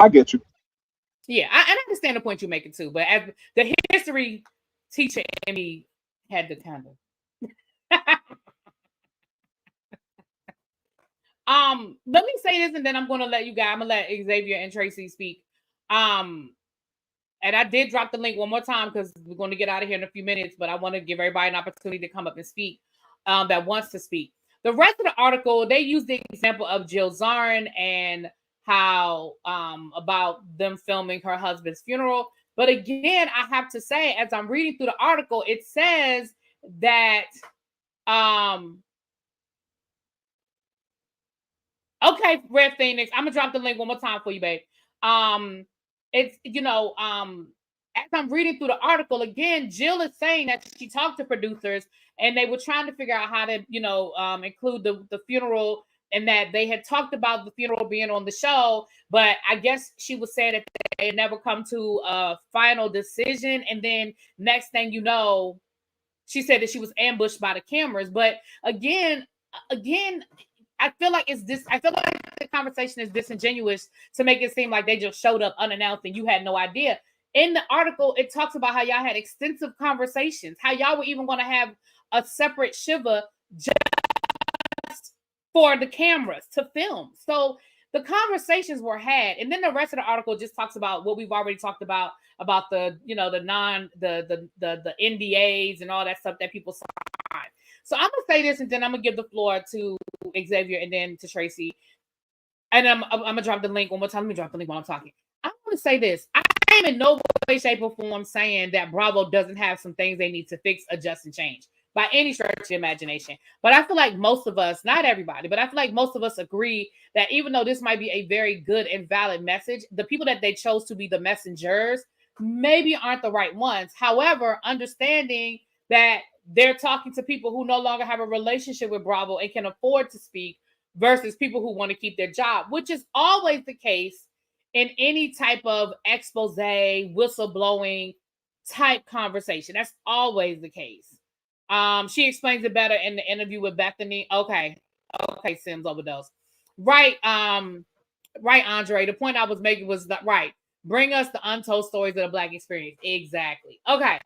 get you. Yeah, I understand the point you're making too, but as the history teacher in me had to kind of Let me say this, and then I'm gonna let you guys. I'm gonna let Xavier and Tracy speak. And I did drop the link one more time because we're going to get out of here in a few minutes, but I want to give everybody an opportunity to come up and speak that wants to speak. The rest of the article, they use the example of Jill Zarin and how about them filming her husband's funeral. But again, I have to say, as I'm reading through the article, it says that okay, Red Phoenix, I'm gonna drop the link one more time for you, babe. It's as I'm reading through the article again, Jill is saying that she talked to producers and they were trying to figure out how to, include the funeral, and that they had talked about the funeral being on the show, but I guess she was saying that they had never come to a final decision. And then next thing you know, she said that she was ambushed by the cameras. But again, I feel like the conversation is disingenuous to make it seem like they just showed up unannounced and you had no idea. In the article, it talks about how y'all had extensive conversations, how y'all were even going to have a separate Shiva just for the cameras to film. So the conversations were had. And then the rest of the article just talks about what we've already talked about the, the NDAs and all that stuff that people sign. So I'm going to say this, and then I'm going to give the floor to Xavier and then to Tracy. And I'm going to drop the link one more time. Let me drop the link while I'm talking. I want to say this. I am in no way, shape, or form saying that Bravo doesn't have some things they need to fix, adjust, and change by any stretch of the imagination. But I feel like most of us, not everybody, but I feel like most of us agree that even though this might be a very good and valid message, the people that they chose to be the messengers maybe aren't the right ones. However, understanding that they're talking to people who no longer have a relationship with Bravo and can afford to speak versus people who want to keep their job, which is always the case in any type of expose, whistleblowing type conversation. That's always the case. She explains it better in the interview with Bethany. Okay, Sims overdose. Right, right, Andre. The point I was making was that right. Bring us the untold stories of the Black experience. Exactly. Okay.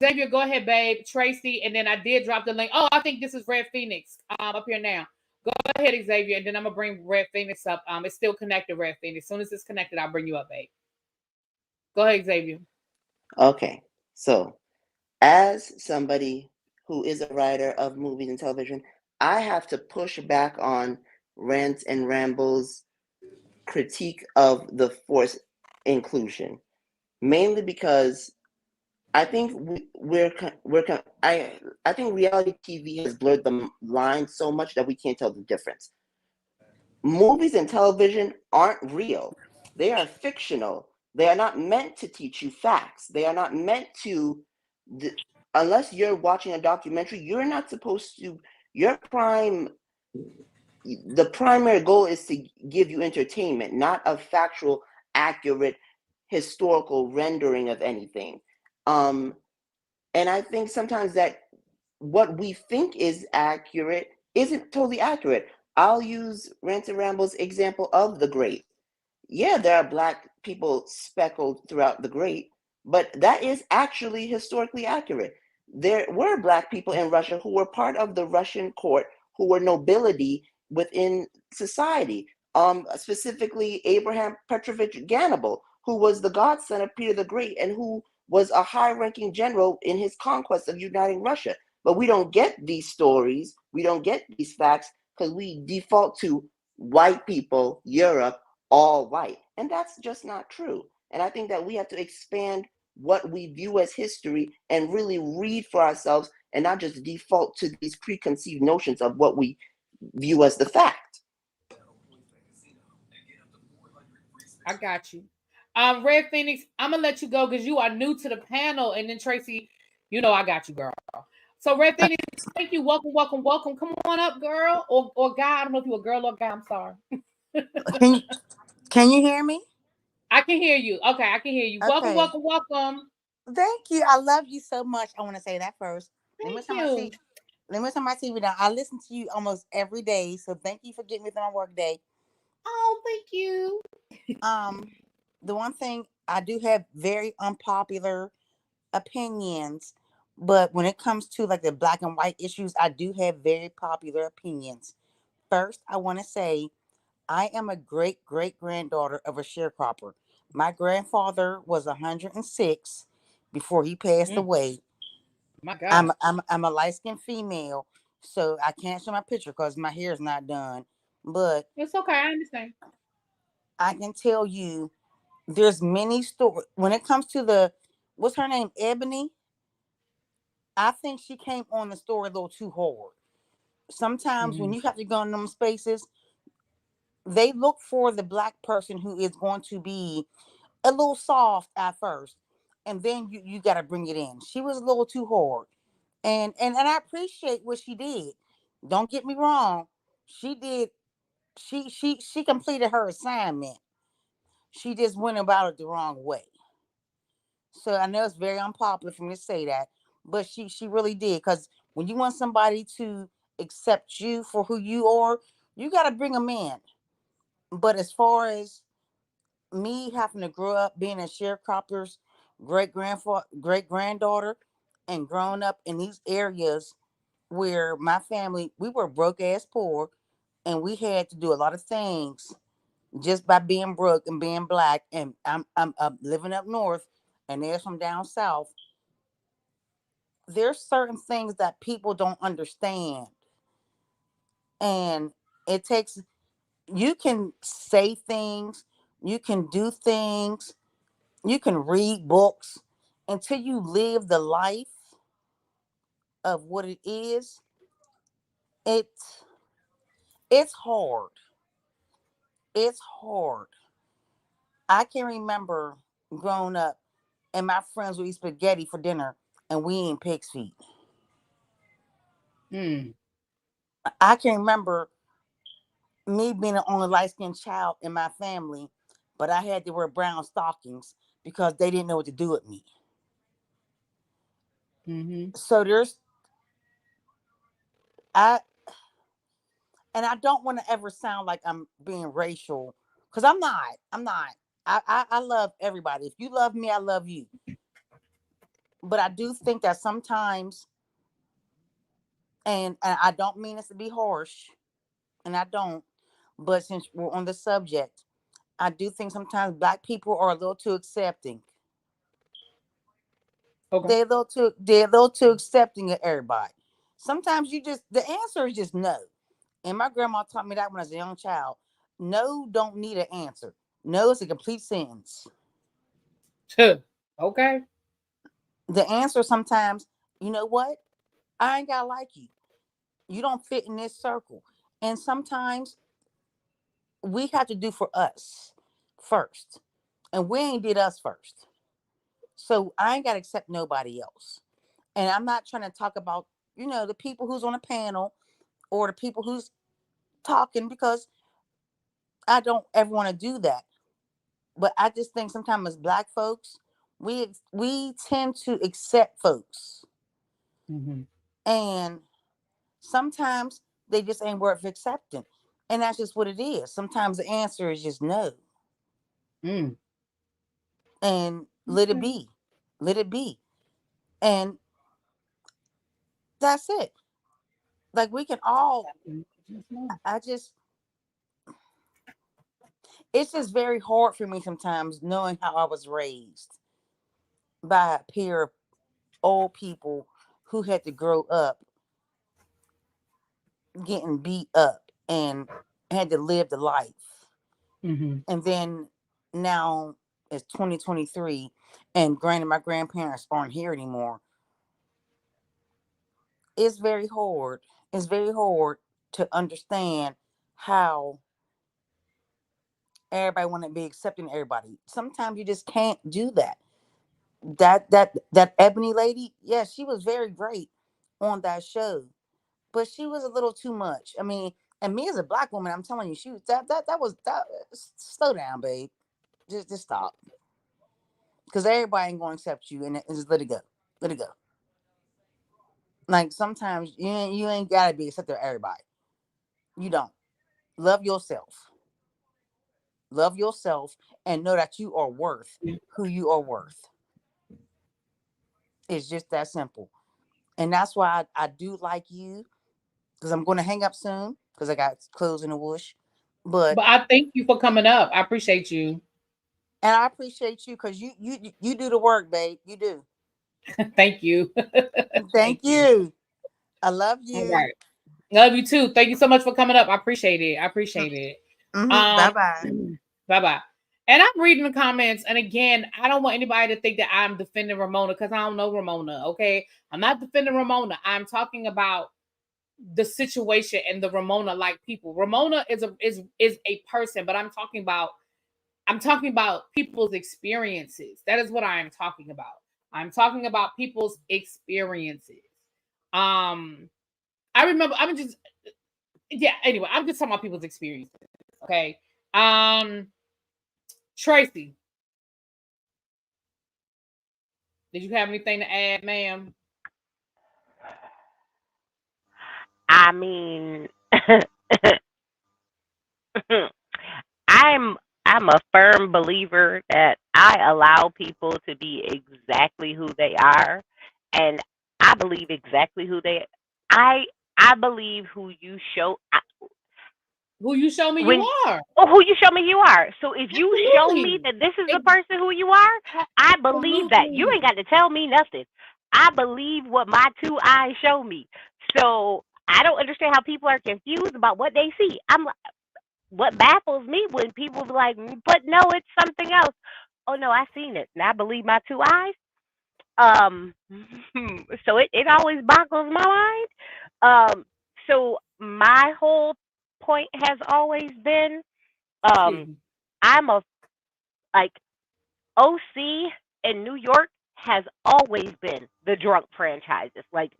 Xavier, go ahead, babe. Tracy, and then I did drop the link. Oh, I think this is Red Phoenix up here now. Go ahead, Xavier, and then I'm gonna bring Red Phoenix up. It's still connected, Red Phoenix. As soon as it's connected, I'll bring you up, babe. Go ahead, Xavier. Okay, so as somebody who is a writer of movies and television, I have to push back on Rant and Ramble's critique of the forced inclusion, mainly because I think I think reality TV has blurred the line so much that we can't tell the difference. Movies and television aren't real. They are fictional. They are not meant to teach you facts. They are not meant to, unless you're watching a documentary, you're not supposed to, the primary goal is to give you entertainment, not a factual, accurate, historical rendering of anything. And I think sometimes that what we think is accurate isn't totally accurate. I'll use Rant and Ramble's example of The Great. Yeah, there are Black people speckled throughout The Great, but that is actually historically accurate. There were Black people in Russia who were part of the Russian court, who were nobility within society. Specifically, Abraham Petrovich Ganibal, who was the godson of Peter the Great and who was a high-ranking general in his conquest of uniting Russia. But we don't get these stories, we don't get these facts, because we default to white people, Europe, all white. And that's just not true. And I think that we have to expand what we view as history and really read for ourselves and not just default to these preconceived notions of what we view as the fact. I got you. Red Phoenix, I'm gonna let you go because you are new to the panel, and then Tracy, I got you, girl. So Red Phoenix, thank you. Welcome. Come on up, girl, or guy. I don't know if you're a girl or guy. I'm sorry. Can you hear me? I can hear you. Okay, I can hear you. Okay. Welcome. Thank you. I love you so much. I want to say that first. Thank Let me turn my TV down. I listen to you almost every day, so thank you for getting me through my work day. Oh, thank you. The one thing, I do have very unpopular opinions, but when it comes to like the black and white issues, I do have very popular opinions. first, I want to say I am a great great granddaughter of a sharecropper. My grandfather was 106 before he passed Mm, away. my I'm God. I'm I'm a light skinned female, so I can't show my picture because my hair is not done. But It's okay. I understand. I can tell you, there's many stories when it comes to the what's her name, Ebony. I think she came on the story a little too hard. Sometimes when Hmm. you have to go in them spaces, they look for the black person who is going to be a little soft at first, and then you got to bring it in. She was a little too hard, and I appreciate what she did. Don't get me wrong, she did. She completed her assignment. She just went about it the wrong way. So I know it's very unpopular for me to say that, but she really did. Because when you want somebody to accept you for who you are, you got to bring them in. But as far as me having to grow up being a sharecropper's great granddaughter, and growing up in these areas where my family, we were broke ass poor, and we had to do a lot of things just by being broke and being black. And I'm living up north, and they're from down south. There's certain things that people don't understand, and it takes, you can say things, you can do things, you can read books until you live the life of what it is. It's it's hard. It's hard. I can remember growing up and my friends would eat spaghetti for dinner and we ain't pig's feet. Mm. I can remember me being the only light skinned child in my family, but I had to wear brown stockings because they didn't know what to do with me. Hmm. So there's, I and I don't want to ever sound like I'm being racial, because I'm not. I'm not. I love everybody. If you love me, I love you. But I do think that sometimes, and I don't mean this to be harsh, and I don't, but since we're on the subject, I do think sometimes black people are a little too accepting. Okay. They're a little too accepting of everybody. Sometimes you just, the answer is just no. And my grandma taught me that when I was a young child. No don't need an answer. No is a complete sentence. Okay. The answer sometimes, you know what? I ain't gotta like you. You don't fit in this circle. And sometimes we have to do for us first. And we ain't did us first. So I ain't gotta accept nobody else. And I'm not trying to talk about, the people who's on a panel or the people who's talking, because I don't ever want to do that. But I just think sometimes as black folks, we tend to accept folks. Hmm. And sometimes they just ain't worth accepting. And that's just what it is. Sometimes the answer is just no. Mm. And let it Okay. be. Let it be. And that's it. Like we can all, Just know. I just, it's just very hard for me sometimes knowing how I was raised by a pair of old people who had to grow up getting beat up and had to live the life. Hmm. And then now it's 2023, and granted my grandparents aren't here anymore. It's very hard. It's very hard to understand how everybody want to be accepting everybody. Sometimes you just can't do that. That Ebony lady, yeah, she was very great on that show, but she was a little too much. I mean, and me as a black woman, I'm telling you, she was that was that. Slow down, babe. Just stop, because everybody ain't going to accept you, and just let it go. Let it go. Like sometimes you ain't gotta be accepted of everybody. You don't. Love yourself. Love yourself, and know that you are worth who you are worth. It's just that simple. And that's why I do like you, because I'm going to hang up soon. because I got clothes in the wash. But I thank you for coming up. I appreciate you. and I appreciate you because you do the work, babe. You do. Thank you. Thank you. I love All you. right. Love you too. Thank you so much for coming up. I appreciate it. I appreciate it. Bye bye. Bye bye. And I'm reading the comments. And again, I don't want anybody to think that I'm defending Ramona because I don't know Ramona. Okay. I'm not defending Ramona. I'm talking about the situation and the Ramona like people. Ramona is a person, but I'm talking about people's experiences. That is what I am talking about. I'm talking about people's experiences. I remember anyway, I'm just talking about people's experiences. Okay. Tracy, did you have anything to add, ma'am? I mean, I'm I'm a firm believer that I allow people to be exactly who they are, and I believe exactly who they. I I believe who you show Who you show me you when. are. Oh, who you show me you are. So if you show me Absolutely. that this is the person who you are, I believe that. You ain't got to tell me nothing. I believe what my two eyes show me. So I don't understand how people are confused about what they see. What baffles me when people be like, but no, it's something else. Oh no, I seen it, and I believe my two eyes. Um, so it always boggles my mind. So my whole point has always been, Excuse um, me. I'm a like OC in New York has always been the drunk franchises. Like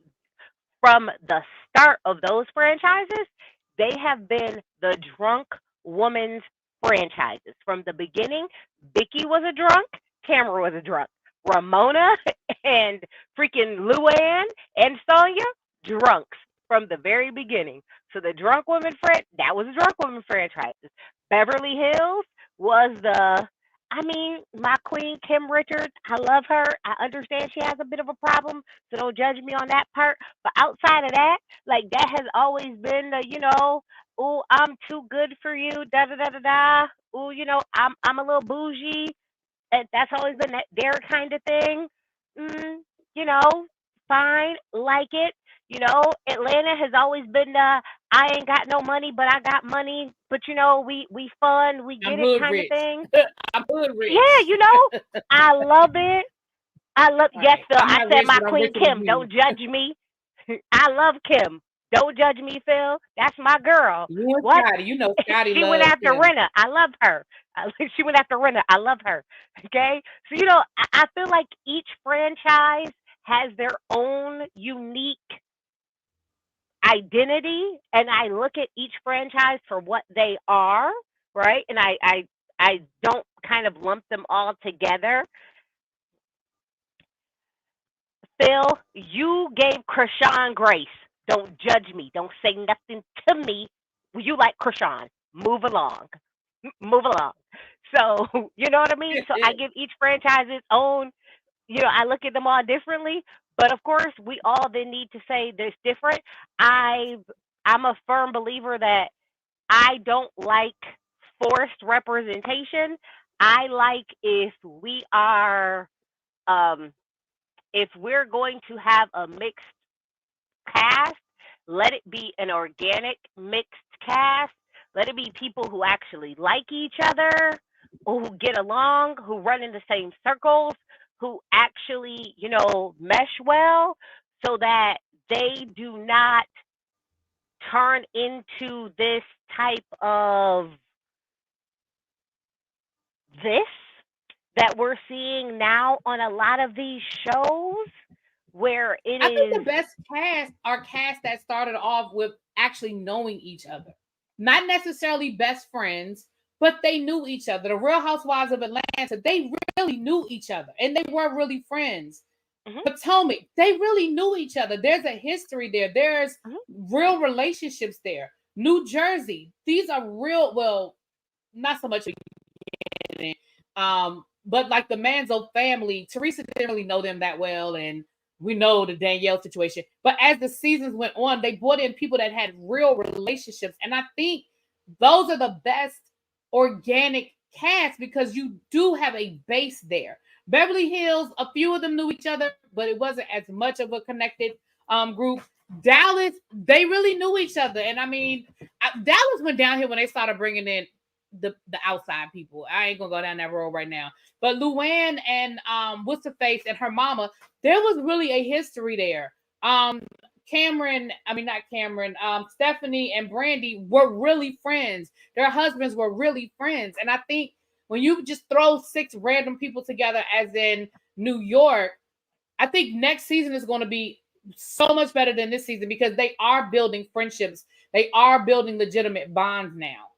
from the start of those franchises, they have been the drunk woman's franchises. From the beginning, Vicky was a drunk, Tamara was a drunk, Ramona and freaking Luann and Sonya, drunks from the very beginning. So the drunk woman that was a drunk woman franchises. Beverly Hills was my queen, Kim Richards. I love her. I understand she has a bit of a problem, so don't judge me on that part. But outside of that, like that has always been oh, I'm too good for you, da da da da da. Oh, I'm a little bougie. And that's always been their kind of thing. Mm, you know, fine, like it. Atlanta has always been the I ain't got no money, but I got money. But we fun, we I'm get it hood kind of rich. thing. I'm hood Yeah, rich. I love it. I love All yes, right. Phil. I'm I not said rich, my but I'm queen richer than Kim. you. Don't judge me. I love Kim. Don't judge me, Phil. That's my girl. You and What? Scotty. You know Scotty She went loves after him. Renna. I love her. She went after Renna. I love her. Okay, so I feel like each franchise has their own unique identity, and I look at each franchise for what they are, right? And I don't kind of lump them all together. Phil, you gave Krishan grace. Don't judge me. Don't say nothing to me. You like Krishan. Move along. Move along. So, you know what I mean? So I give each franchise its own, I look at them all differently. But of course, we all then need to say this different. I'm a firm believer that I don't like forced representation. I like um, if we're going to have a mixed cast, let it be an organic mixed cast. Let it be people who actually like each other, who get along, who run in the same circles, who actually, mesh well so that they do not turn into this type of this that we're seeing now on a lot of these shows where it I think the is. best cast are casts that started off with actually knowing each other. Not necessarily best friends, but they knew each other. The Real Housewives of Atlanta, they really knew each other and they were really friends. Mhm, Potomac, they really knew each other. There's a history there. There's mhm. real relationships there. New Jersey, these are real, well, not so much but like the Manzo family, Teresa didn't really know them that well, and we know the Danielle situation. But as the seasons went on, they brought in people that had real relationships. And I think those are the best organic cast because you do have a base there. Beverly Hills, a few of them knew each other, but it wasn't as much of a connected group. Dallas, they really knew each other. And I mean, Dallas went downhill when they started bringing in the outside people. I ain't gonna go down that road right now. But Luann and what's her face and her mama, there was really a history there. Stephanie and Brandy were really friends. Their husbands were really friends. And I think when you just throw 6 random people together, as in New York, I think next season is going to be so much better than this season because they are building friendships. They are building legitimate bonds now.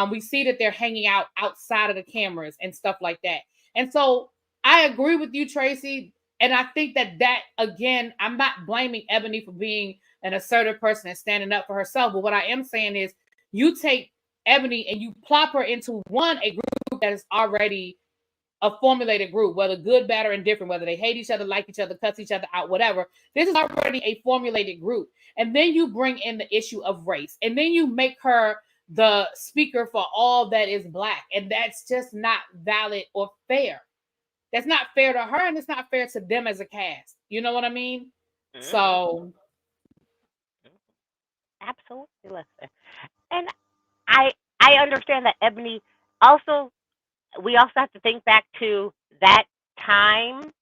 We see that they're hanging out outside of the cameras and stuff like that. And so I agree with you, Tracy. And I think that again, I'm not blaming Ebony for being an assertive person and standing up for herself. But what I am saying is you take Ebony and you plop her into a group that is already a formulated group, whether good, bad, or indifferent, whether they hate each other, like each other, cuss each other out, whatever. This is already a formulated group. And then you bring in the issue of race. And then you make her the speaker for all that is Black. And that's just not valid or fair. That's not fair to her, and it's not fair to them as a cast. You know what I mean? Mm-hmm. So, absolutely, listen. And I understand that Ebony also. We also have to think back to that time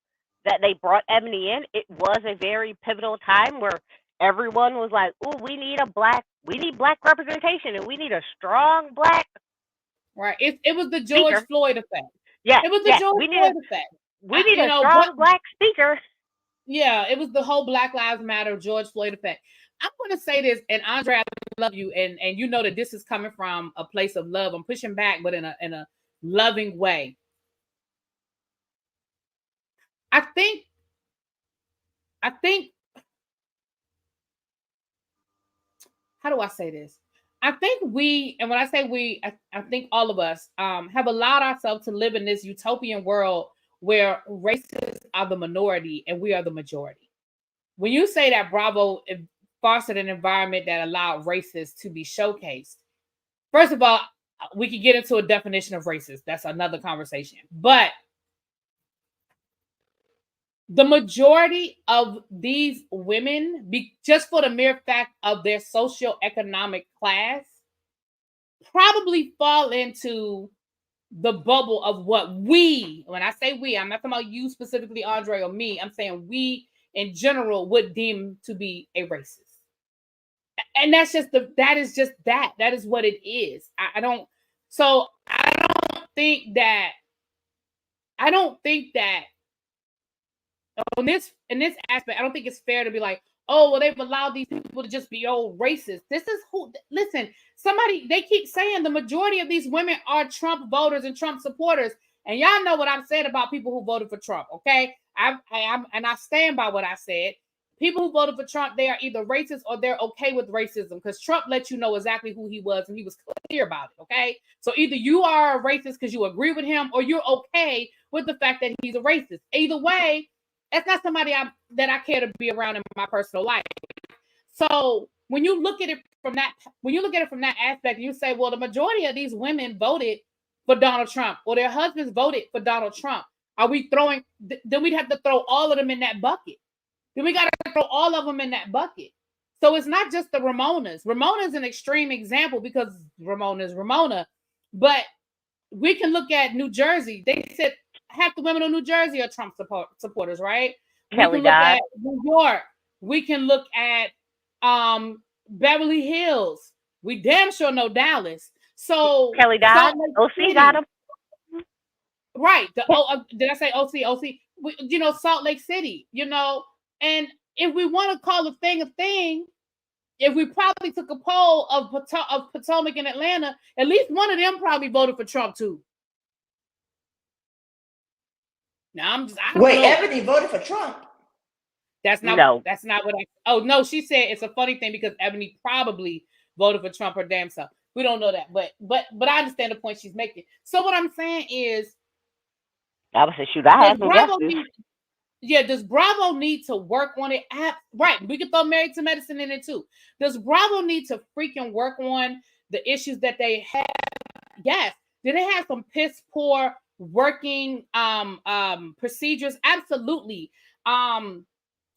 that they brought Ebony in. It was a very pivotal time where everyone was like, "Oh, we need Black representation, and we need a strong Black." Right. It was the George Floyd effect. Yeah, it was the George Floyd effect. We need a strong Black speaker. Yeah, it was the whole Black Lives Matter, George Floyd effect. I'm going to say this, and Andre, I love you, and you know that this is coming from a place of love. I'm pushing back, but in a loving way. I think. How do I say this? I think we, and when I say we, I think all of us have allowed ourselves to live in this utopian world where races are the minority and we are the majority. When you say that Bravo fostered an environment that allowed races to be showcased, first of all, we could get into a definition of racist. That's another conversation. But the majority of these women, just for the mere fact of their socioeconomic class, probably fall into the bubble of what we, when I say we, I'm not talking about you specifically, Andre, or me. I'm saying we in general would deem to be a racist. And that is what it is. I don't think that in this aspect, I don't think it's fair to be like, oh, well, they've allowed these people to just be old racist. This is listen, they keep saying the majority of these women are Trump voters and Trump supporters. And y'all know what I've said about people who voted for Trump, okay? I stand by what I said. People who voted for Trump, they are either racist or they're okay with racism because Trump let you know exactly who he was and he was clear about it, okay? So either you are a racist because you agree with him or you're okay with the fact that he's a racist. Either way, that's not somebody that I care to be around in my personal life. So when you look at it from that aspect, you say, well, the majority of these women voted for Donald Trump or their husbands voted for Donald Trump. Then we'd have to throw all of them in that bucket. Then we got to throw all of them in that bucket. So it's not just the Ramonas. Ramona's an extreme example because Ramona is Ramona. But we can look at New Jersey. They said half the women in New Jersey are Trump supporters, right? Kelly we can look at New York. We can look at Beverly Hills. We damn sure know Dallas. So Kelly Dodd, OC got him. Right. Did I say OC? OC. Salt Lake City. And if we want to call a thing, if we probably took a poll of Potomac and Atlanta, at least one of them probably voted for Trump too. Now I don't know. Ebony voted for Trump. That's not what I. Oh no, she said it's a funny thing because Ebony probably voted for Trump her damn self. We don't know that, but I understand the point she's making. So what I'm saying is, I would say, shoot, I have no guesses. does Bravo need to work on it? Right, we can throw Married to Medicine in it too. Does Bravo need to freaking work on the issues that they have? Yes. Do they have some piss poor working procedures? Absolutely. And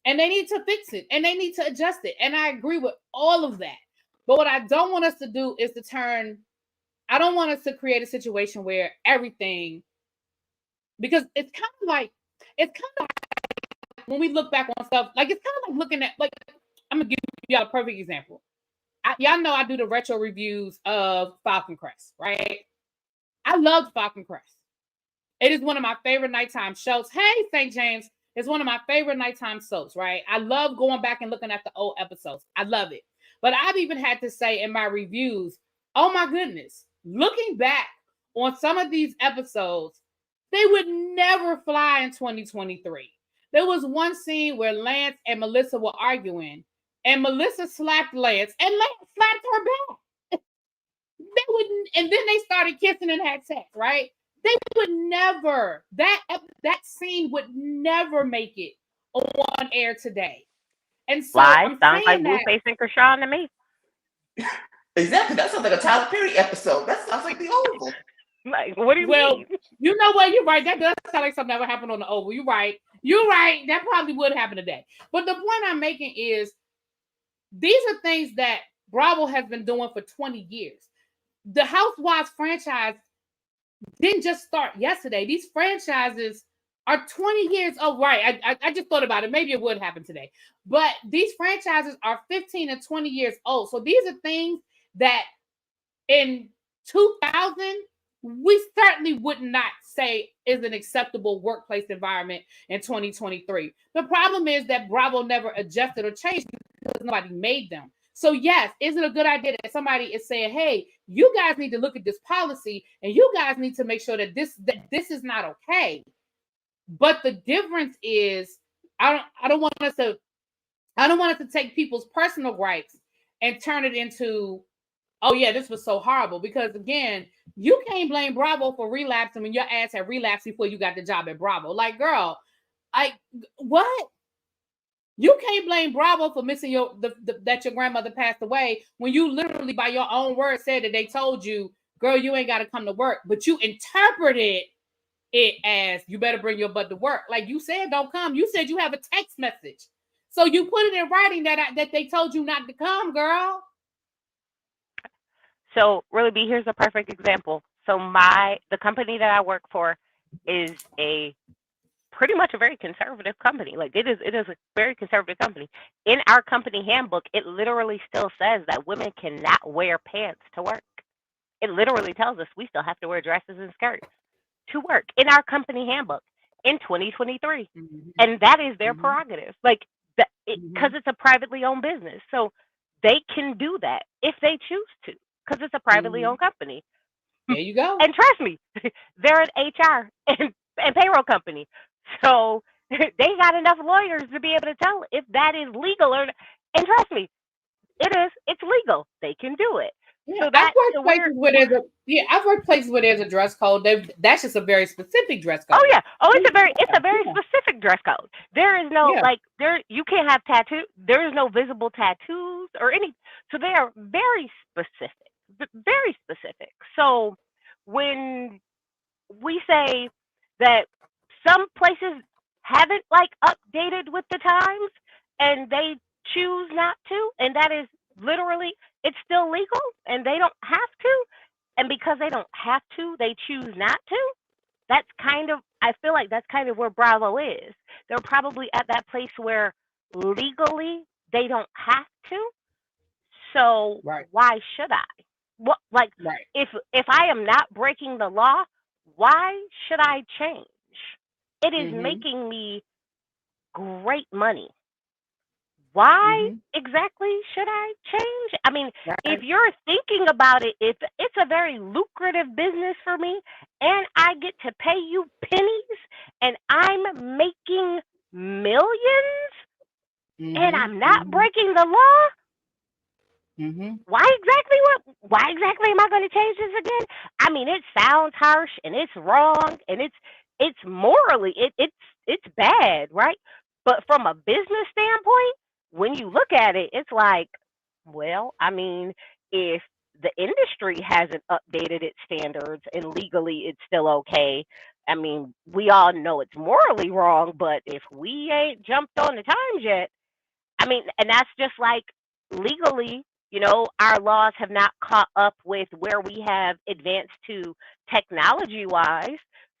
they need to fix it and they need to adjust it. And I agree with all of that. But what I don't want us to do is I don't want us to create a situation where everything, because it's kind of when we look back on stuff, like it's kind of like looking at, like, I'm gonna give y'all a perfect example. Y'all know I do the retro reviews of Falcon Crest, right? I loved Falcon Crest. It is one of my favorite nighttime shows. Hey, St. James, it's one of my favorite nighttime soaps, right? I love going back and looking at the old episodes. I love it. But I've even had to say in my reviews, oh my goodness, looking back on some of these episodes, they would never fly in 2023. There was one scene where Lance and Melissa were arguing, and Melissa slapped Lance, and Lance slapped her back. They wouldn't, and then they started kissing and had sex, right? They would never, that scene would never make it on air today. And so Lies sounds like Blueface and Krishan to me. Exactly. That sounds like a Tyler Perry episode. That sounds like the Oval. Like, what do you mean? You know what? You're right. That does sound like something that would happen on the Oval. You're right. You're right. That probably would happen today. But the point I'm making is these are things that Bravo has been doing for 20 years. The Housewives franchise didn't just start yesterday. These franchises are 20 years old. Right. I just thought about it. Maybe it would happen today. But these franchises are 15 and 20 years old. So these are things that in 2000, we certainly would not say is an acceptable workplace environment in 2023. The problem is that Bravo never adjusted or changed because nobody made them. So yes, is it a good idea that somebody is saying, hey, you guys need to look at this policy and you guys need to make sure that this is not okay. But the difference is I don't want us to take people's personal rights and turn it into, oh yeah, this was so horrible. Because again, you can't blame Bravo for relapsing when your ass had relapsed before you got the job at Bravo. Like, girl, what? You can't blame Bravo for missing that your grandmother passed away when you literally, by your own words, said that they told you, girl, you ain't got to come to work. But you interpreted it as you better bring your butt to work. Like you said, don't come. You said you have a text message. So you put it in writing that they told you not to come, girl. So ReallyB, here's a perfect example. So the company that I work for is pretty much a very conservative company. Like it is a very conservative company. In our company handbook, it literally still says that women cannot wear pants to work. It literally tells us we still have to wear dresses and skirts to work in our company handbook in 2023. Mm-hmm. And that is their prerogative. Like because it's a privately owned business. So they can do that if they choose to, because it's a privately owned company. There you go. And trust me, they're an HR and payroll company. So they got enough lawyers to be able to tell if that is legal or not. And trust me, it's legal. They can do it. Yeah, so I've worked places where there's a dress code. That's just a very specific dress code. Oh yeah. Oh, it's a very specific dress code. There is no you can't have tattoos. There is no visible tattoos or any. So they are very specific. Very specific. So when we say that some places haven't updated with the times and they choose not to, and that is literally, it's still legal and they don't have to, and because they don't have to, they choose not to. That's I feel like that's kind of where Bravo is. They're probably at that place where legally they don't have to. So why should I? What if I am not breaking the law, why should I change? It is making me great money. Why exactly should I change? I mean, if you're thinking about it, if it's a very lucrative business for me and I get to pay you pennies and I'm making millions and I'm not breaking the law, why exactly am I going to change this again? I mean, it sounds harsh and it's wrong and it's morally, it's bad, right? But from a business standpoint, when you look at it, it's like, well, I mean, if the industry hasn't updated its standards and legally it's still okay, I mean, we all know it's morally wrong, but if we ain't jumped on the times yet, I mean, and that's just like legally, our laws have not caught up with where we have advanced to technology wise.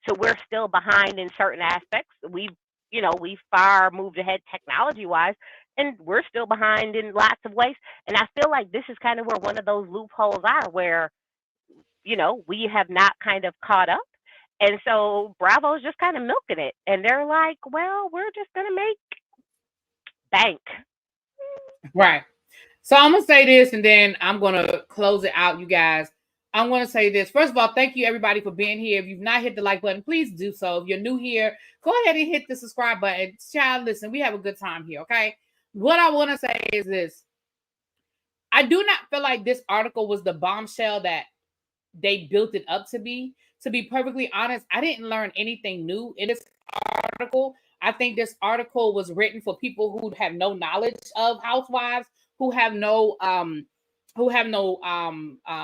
So we're still behind in certain aspects. We've far moved ahead technology wise, and we're still behind in lots of ways. And I feel like this is kind of where one of those loopholes are where, we have not kind of caught up. And so Bravo's just kind of milking it. And they're like, well, we're just going to make bank. Right. So I'm going to say this and then I'm going to close it out, you guys. I'm going to say this. First of all, thank you everybody for being here. If you've not hit the like button, please do so. If you're new here, go ahead and hit the subscribe button. Child, listen, we have a good time here, okay? What I want to say is this. I do not feel like this article was the bombshell that they built it up to be. To be perfectly honest, I didn't learn anything new in this article. I think this article was written for people who have no knowledge of housewives, who have no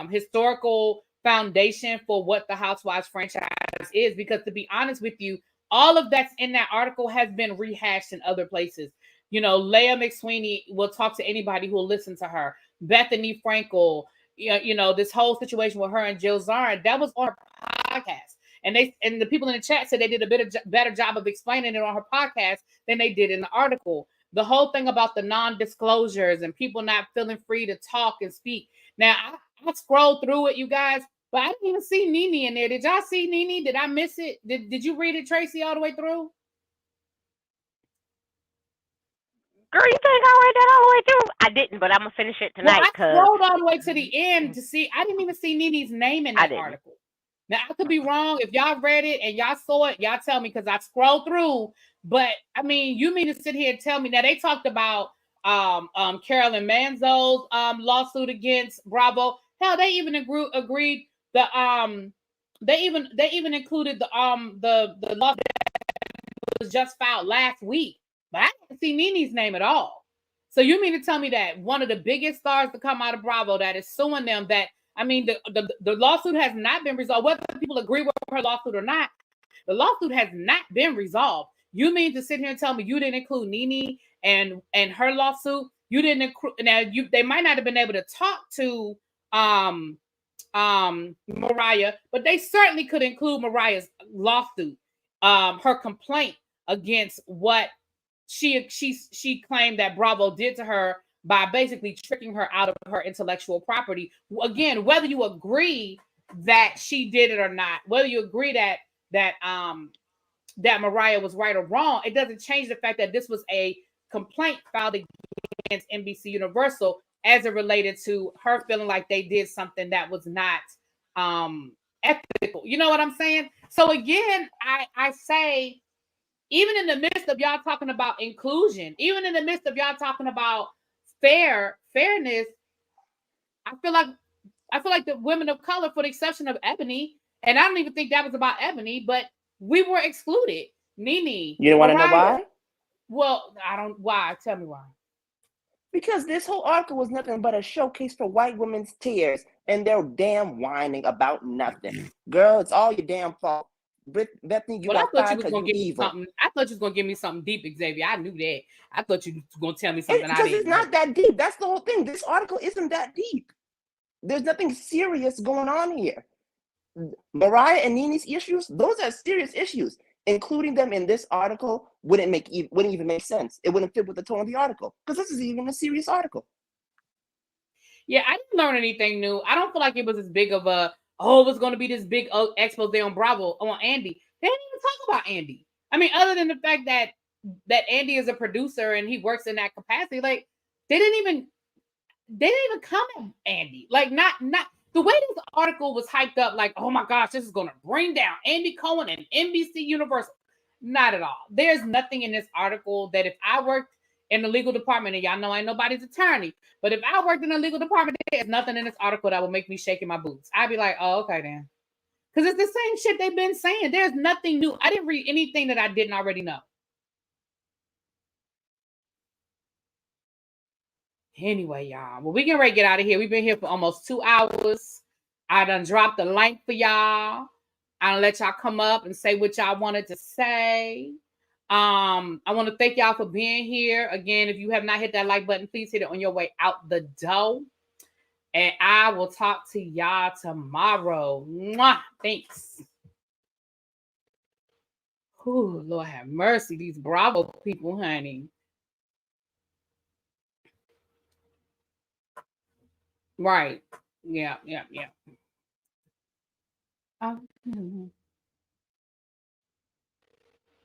historical foundation for what the Housewives franchise is. Because to be honest with you, all of that's in that article has been rehashed in other places. Leah McSweeney will talk to anybody who will listen to her. Bethany Frankel, this whole situation with her and Jill Zarin, that was on her podcast. And the people in the chat said they did a better job of explaining it on her podcast than they did in the article. The whole thing about the non-disclosures and people not feeling free to talk and speak. Now, I scrolled through it, you guys, but I didn't even see Nene in there. Did y'all see Nene? Did I miss it? Did you read it, Tracy, all the way through? Girl, you think I read that all the way through? I didn't, but I'm going to finish it tonight. Well, I scrolled all the way to the end to see. I didn't even see Nene's name in that article. Now, I could be wrong. If y'all read it and y'all saw it, y'all tell me because I scrolled through. But, I mean, you mean to sit here and tell me. Now, they talked about Carolyn Manzo's lawsuit against Bravo. Hell, they even agreed they even included the law that was just filed last week. But I didn't see Nene's name at all. So you mean to tell me that one of the biggest stars to come out of Bravo that is suing them, that, I mean, the lawsuit has not been resolved. Whether people agree with her lawsuit or not, the lawsuit has not been resolved. You mean to sit here and tell me you didn't include Nene and her lawsuit? You didn't include. Now they might not have been able to talk to Mariah, but they certainly could include Mariah's lawsuit, her complaint against what she claimed that Bravo did to her by basically tricking her out of her intellectual property. Again, whether you agree that she did it or not, whether you agree that Mariah was right or wrong, it doesn't change the fact that this was a complaint filed against NBC Universal as it related to her feeling like they did something that was not ethical. You know what I'm saying? So again, I say, even in the midst of y'all talking about inclusion, even in the midst of y'all talking about fairness, I feel like the women of color, for the exception of Ebony, and I don't even think that was about Ebony, but we were excluded. Nene. You don't want to know why? Well, I don't. Why? Tell me why. Because this whole article was nothing but a showcase for white women's tears and their damn whining about nothing. Girl, it's all your damn fault. Bethany, you got fired because you're evil. I thought you was gonna give me something deep, Xavier. I knew that. I thought you was gonna tell me something. Because it's not that deep. That's the whole thing. This article isn't that deep. There's nothing serious going on here. Mariah and Nene's issues, those are serious issues. Including them in this article wouldn't even make sense. It wouldn't fit with the tone of the article because this is even a serious article. Yeah, I didn't learn anything new. I don't feel like it was as big of a it was going to be this big expose on Bravo on Andy. They didn't even talk about Andy. I mean, other than the fact that Andy is a producer and he works in that capacity, like they didn't even come at Andy. Like not the way this article was hyped up, like, oh my gosh, this is going to bring down Andy Cohen and NBC Universal. Not at all. There's nothing in this article that if I worked in the legal department, and y'all know I ain't nobody's attorney, but if I worked in the legal department, there's nothing in this article that would make me shake in my boots. I'd be like, oh, okay then. Because it's the same shit they've been saying. There's nothing new. I didn't read anything that I didn't already know. Anyway, y'all. Well, we can ready to get out of here. We've been here for almost 2 hours. I done dropped the link for y'all. I done let y'all come up and say what y'all wanted to say. I want to thank y'all for being here. Again, if you have not hit that like button, please hit it on your way out the door. And I will talk to y'all tomorrow. Mwah! Thanks. Ooh, Lord have mercy. These Bravo people, honey. Right. Yeah.